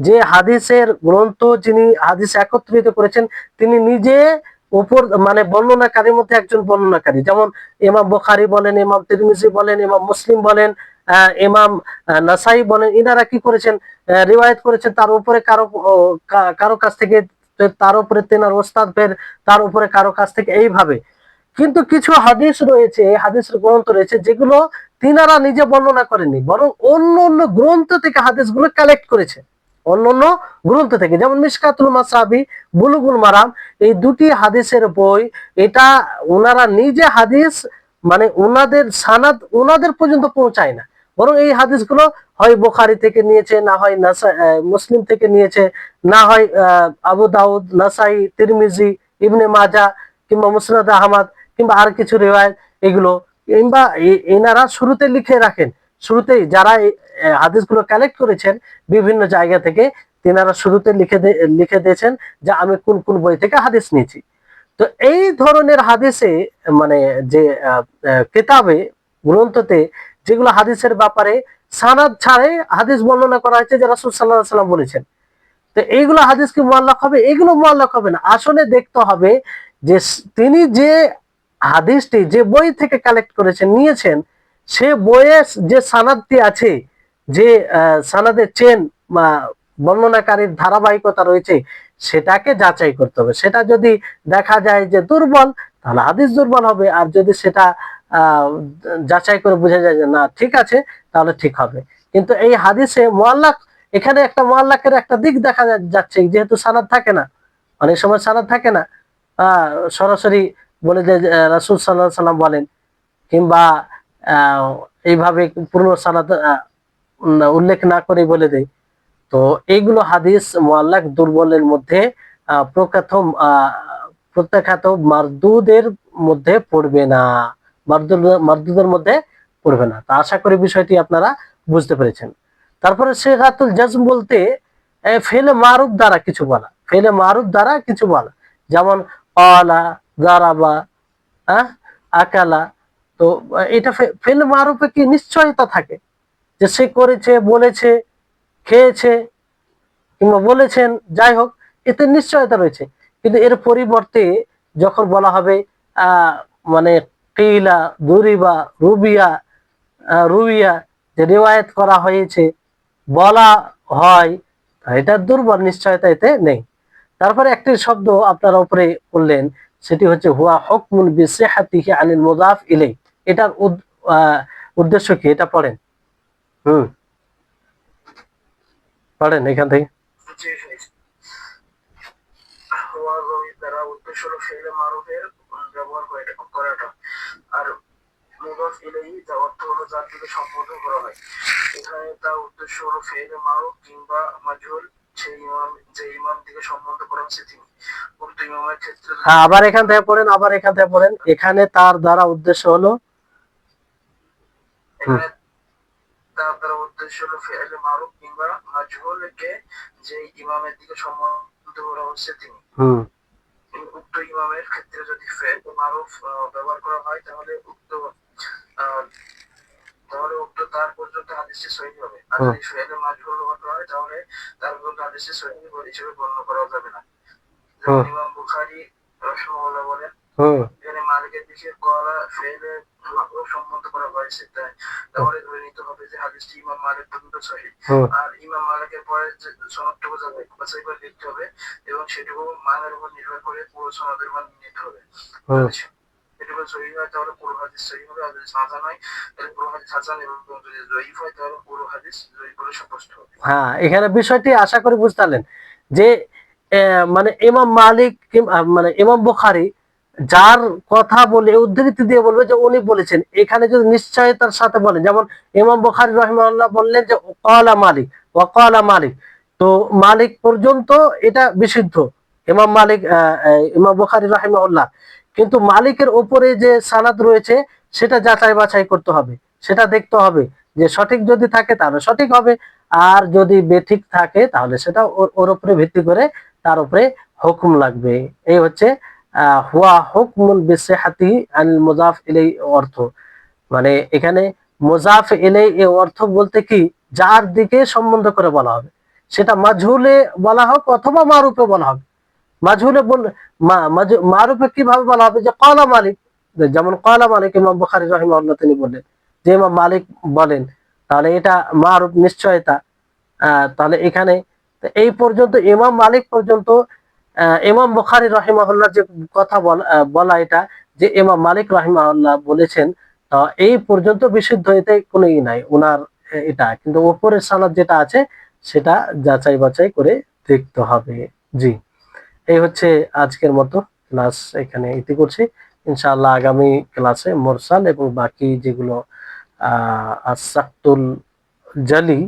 যে হাদিসের গ্রন্থ যিনি হাদিস একত্রিত করেছেন তিনি নিজে উপর মানে বর্ণনাকারীর মধ্যে একজন বর্ণনাকারী, যেমন ইমাম বুখারী বলেন, ইমাম তিরমিজি বলেন, ইমাম মুসলিম বলেন, ইমাম নাসাই বলেন, ইনারা কি করেছেন, রিওয়ায়াত করেছেন তার উপরে কারো কাছ থেকে, তার উপরে তেনার ওস্তাদ ফের তার উপরে কারো কাছ থেকে, এইভাবে। কিন্তু কিছু হাদিস রয়েছে, হাদিসের গ্রন্থ রয়েছে যেগুলো তিনারা নিজে বর্ণনা করেনি, বরং অন্য অন্য গ্রন্থ থেকে হাদিসগুলো কালেক্ট করেছে, অন্য অন্য গ্রন্থ থেকে, যেমন মিশকাতুল মাসাবি, বুলুগুল মারাম, এই দুটি হাদিসের বই। এটা ওনারা নিজে হাদিস মানে ওনাদের সানাদ ওনাদের পর্যন্ত পৌঁছায় না, বরং এই হাদিসগুলো হয় বুখারী থেকে নিয়েছে, না হয় মুসলিম থেকে নিয়েছে, না হয় আবু দাউদ, নাসাই, তিরমিজি, ইবনে মাজাহ কিংবা মুসনাদ আহমদ কিংবা আর কিছু রিওয়ায়াত, এগুলো কিংবা এনারা শুরুতে লিখে রাখেন, শুরুতেই যারা এই হাদিসগুলো কালেক্ট করেছেন বিভিন্ন জায়গা থেকে, তিনারা শুরুতে লিখে দিয়েছেন যে আমি কোন কোন বই থেকে হাদিস নিয়েছি। তো এই ধরনের হাদিসে মানে যে কিতাবে, গ্রন্থতে যেগুলো হাদিসের ব্যাপারে সানাদ ছাড়াই হাদিস বর্ণনা করা হয়েছে যে রাসূল সাল্লাল্লাহু আলাইহি ওয়াসাল্লাম বলেছেন, তো এইগুলো হাদিস কি মুআল্লাক হবে? এগুলো মুআল্লাক হবে না। আসলে দেখতে হবে যে তিনি যে হাদিসটি যে বই থেকে কালেক্ট করেছেন, নিয়েছেন, সে বইয়ে যে সানাদটি আছে, যে সানাদের চেন বা বর্ণনাকারীর ধারাবাহিকতা রয়েছে, সেটাকে যাচাই করতে হবে। সেটা যদি দেখা যায় যে দুর্বল, তাহলে হাদিস দুর্বল হবে। আর যদি সেটা যাচাই করে বোঝা যায় যে না ঠিক আছে, তাহলে ঠিক হবে। কিন্তু এই হাদিসে মুআল্লাক, এখানে একটা মুআল্লাকের একটা দিক দেখা যাচ্ছে, যেহেতু সানাদ থাকে না, অনেক সময় সানাদ থাকে না, সরাসরি বলে যে রাসূল সাল্লাল্লাহু আলাইহি ওয়াসাল্লাম বলেন, কিংবা এইভাবে পূর্ণ সানাদ উল্লেখ না করে বলে দেয়। তো এইগুলো হাদিস মুআল্লাক দুর্বলের মধ্যে প্রত্যাখ্যাত মারদুদের মধ্যে পড়বে না, মারদুদের মধ্যে পড়বে না। তো আশা করি বিষয়টি আপনারা বুঝতে পেরেছেন। তারপরে সিগাতুল জাজম বলতে ফেলে মারুফ দ্বারা কিছু বলা, ফেলে মারুফ দ্বারা কিছু বলা, যেমন ক্বালা, যারাবা, আকালা। তো এটা ফেলে মারুফে কি নিশ্চয়তা থাকে যে সে করেছে, বলেছে, খেয়েছে কিংবা বলেছেন, যাই হোক, এতে নিশ্চয়তা রয়েছে। কিন্তু এর পরিবর্তে যখন বলা হবে মানে কিলা, দুরিবা, রুবিয়া, রুইয়া, যে রিওয়ায়াত করা হয়েছে, বলা হয়, এটা দুর্বল, নিশ্চয়তা এতে নেই। তারপরে একটি শব্দ আপনারা উপরে বললেন, সেটি হচ্ছে হুয়া হুকমুন বিসিহাতিহি আনিল মুযাফ ইলাই। এটার উদ্দেশ্য কি? এটা পড়েন। পড়েন এখান থেকে। দ্বারা উদ্দেশ্য হলো ফেলে মারুফের ব্যবহার করাটা, আর মুদাফ ইলাইহি যার অর্থ হলো যার দিকে সম্বোধন করা হয়। এখানে তার উদ্দেশ্য হলো ফেলে মারুফ কিংবা মাজহুল, সেই ইমাম যে ইমাম দিকে সম্বোধন করা হচ্ছে তিনি। উক্ত ইমামের ক্ষেত্রে আবার এখান থেকে পড়েন, আবার এখান থেকে পড়েন। এখানে তার দ্বারা উদ্দেশ্য হলো, এখানে তার দ্বারা উদ্দেশ্য হলো ফেলে মারুফ কিংবা মাজহুলকে যে ইমামের দিকে সম্বোধন করা হচ্ছে তিনি। উক্ত ইমামের ক্ষেত্রে যদি ফেল মারুফ ব্যবহার করা হয়, তাহলে উক্ত তার পর্যন্ত হাদিসটি সহিহ হবে। আর যদি ফেল মাজহুল ব্যবহার করা হয়, তাহলে তার পর্যন্ত হাদিসটি সহিহ হিসেবে গণ্য করা যাবে না। যেমন ইমাম বুখারী রাহিমাহুল্লাহ বলেন, এখানে মালিকের দিকে কলা ফেলে মারুফ সম্বন্ধ করা হয়েছে, তাহলে ধরে নিতে হবে যে হাদিসটি ইমাম মালিক পর্যন্ত সহিহ। আর ইমাম মালিকের পরে যে সনদটুকু বাছাই করে লিখতে হবে, এবং সেটুকু মানের উপর নির্ভর করে পুরো সনদের মান নিতে হবে। এটুকু সহিহ হয় তাহলে পুরো হাদিস সহিহ হবে, আর যদি হাসান হয় তাহলে পুরো হাদিস হাসান, এবং যদি জয়ীফ হয় তাহলে পুরো হাদিস জয়ীফ বলে সাব্যস্ত হবে। হ্যাঁ, এখানে বিষয়টি আশা করি বুঝতে পারলেন যে মানে ইমাম মালিক মানে ইমাম বুখারী যার কথা বলে উদ্ধৃতি দিয়ে বলবে যে উনি বলেছেন, এখানে যদি নিশ্চয়তার সাথে বলেন, যেমন ইমাম বুখারী রাহিমাহুল্লাহ বললেন যে ক্বালা মালিক ওয়া ক্বালা মালিক, তো মালিক পর্যন্ত এটা বিশুদ্ধ, ইমাম মালিক, ইমাম বুখারী রাহিমাহুল্লাহ। কিন্তু মালিকের উপরে যে সানাদ রয়েছে, সেটা যাচাই বাছাই করতে হবে, সেটা দেখতে হবে যে সঠিক যদি থাকে তাহলে সঠিক হবে, আর যদি বেঠিক থাকে তাহলে সেটা ওর উপরে ভিত্তি করে তার উপরে হুকুম লাগবে। এই হচ্ছে হুয়া হুকমুন বিসিহাতি আনিল মুযাফ ইলাই অর্থ। মানে এখানে মুযাফ ইলাই এর অর্থ বলতে কি, যার দিকে সম্বন্ধ করে বলা হবে, সেটা মাজহুলে বলা হোক অথবা মারুফে বলা হবে। মাজহুলে মারুফে কিভাবে বলা হবে, যে ক্বালা মালিক, যেমন ক্বালা মালিক, ইমাম বুখারী রাহিমাহুল্লাহ তিনি বললেন যে ইমাম মালিক বলেন, তাহলে এটা মারুফ, নিশ্চয়তা। তাহলে এখানে এই পর্যন্ত ইমাম মালিক পর্যন্ত, ইমাম বুখারী রাহিমাহুল্লাহ যে কথা বলা এটা যে ইমাম মালিক রাহিমাহুল্লাহ বলেছেন, এই পর্যন্ত বিশুদ্ধ, এতে কোনো নাই ওনার এটা। কিন্তু উপরের সানাদ যেটা আছে সেটা যাচাই বাছাই করে দেখতে হবে। জি, এই হচ্ছে আজকের মতো ক্লাস, এখানে ইতি করছি। ইনশাআল্লাহ আগামী ক্লাসে মুরসাল এবং বাকি যেগুলো আসাক্তুল জালি,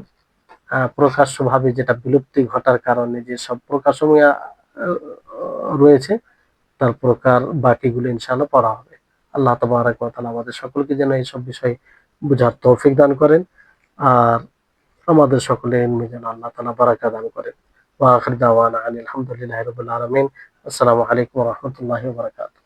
প্রকাশ্যভাবে যেটা বিলুপ্তি ঘটার কারণে যে সব প্রকাশনীয় রয়েছে তার প্রকার বাকিগুলো ইনশাআল্লাহ পড়া হবে। আল্লাহ তাবারাক ওয়া তাআলা আমাদের সকলকে যেন এইসব বিষয় বুঝার তৌফিক দান করেন, আর আমাদের সকলের ইলমে যেন আল্লাহ তাআলা বারাকা দান করেন। ওয়া আখির দাওয়ানা আনিল হামদুলিল্লাহি রাব্বিল আলামিন। আসসালামু আলাইকুম ওয়া রাহমাতুল্লাহি ওয়া বারাকাতুহু।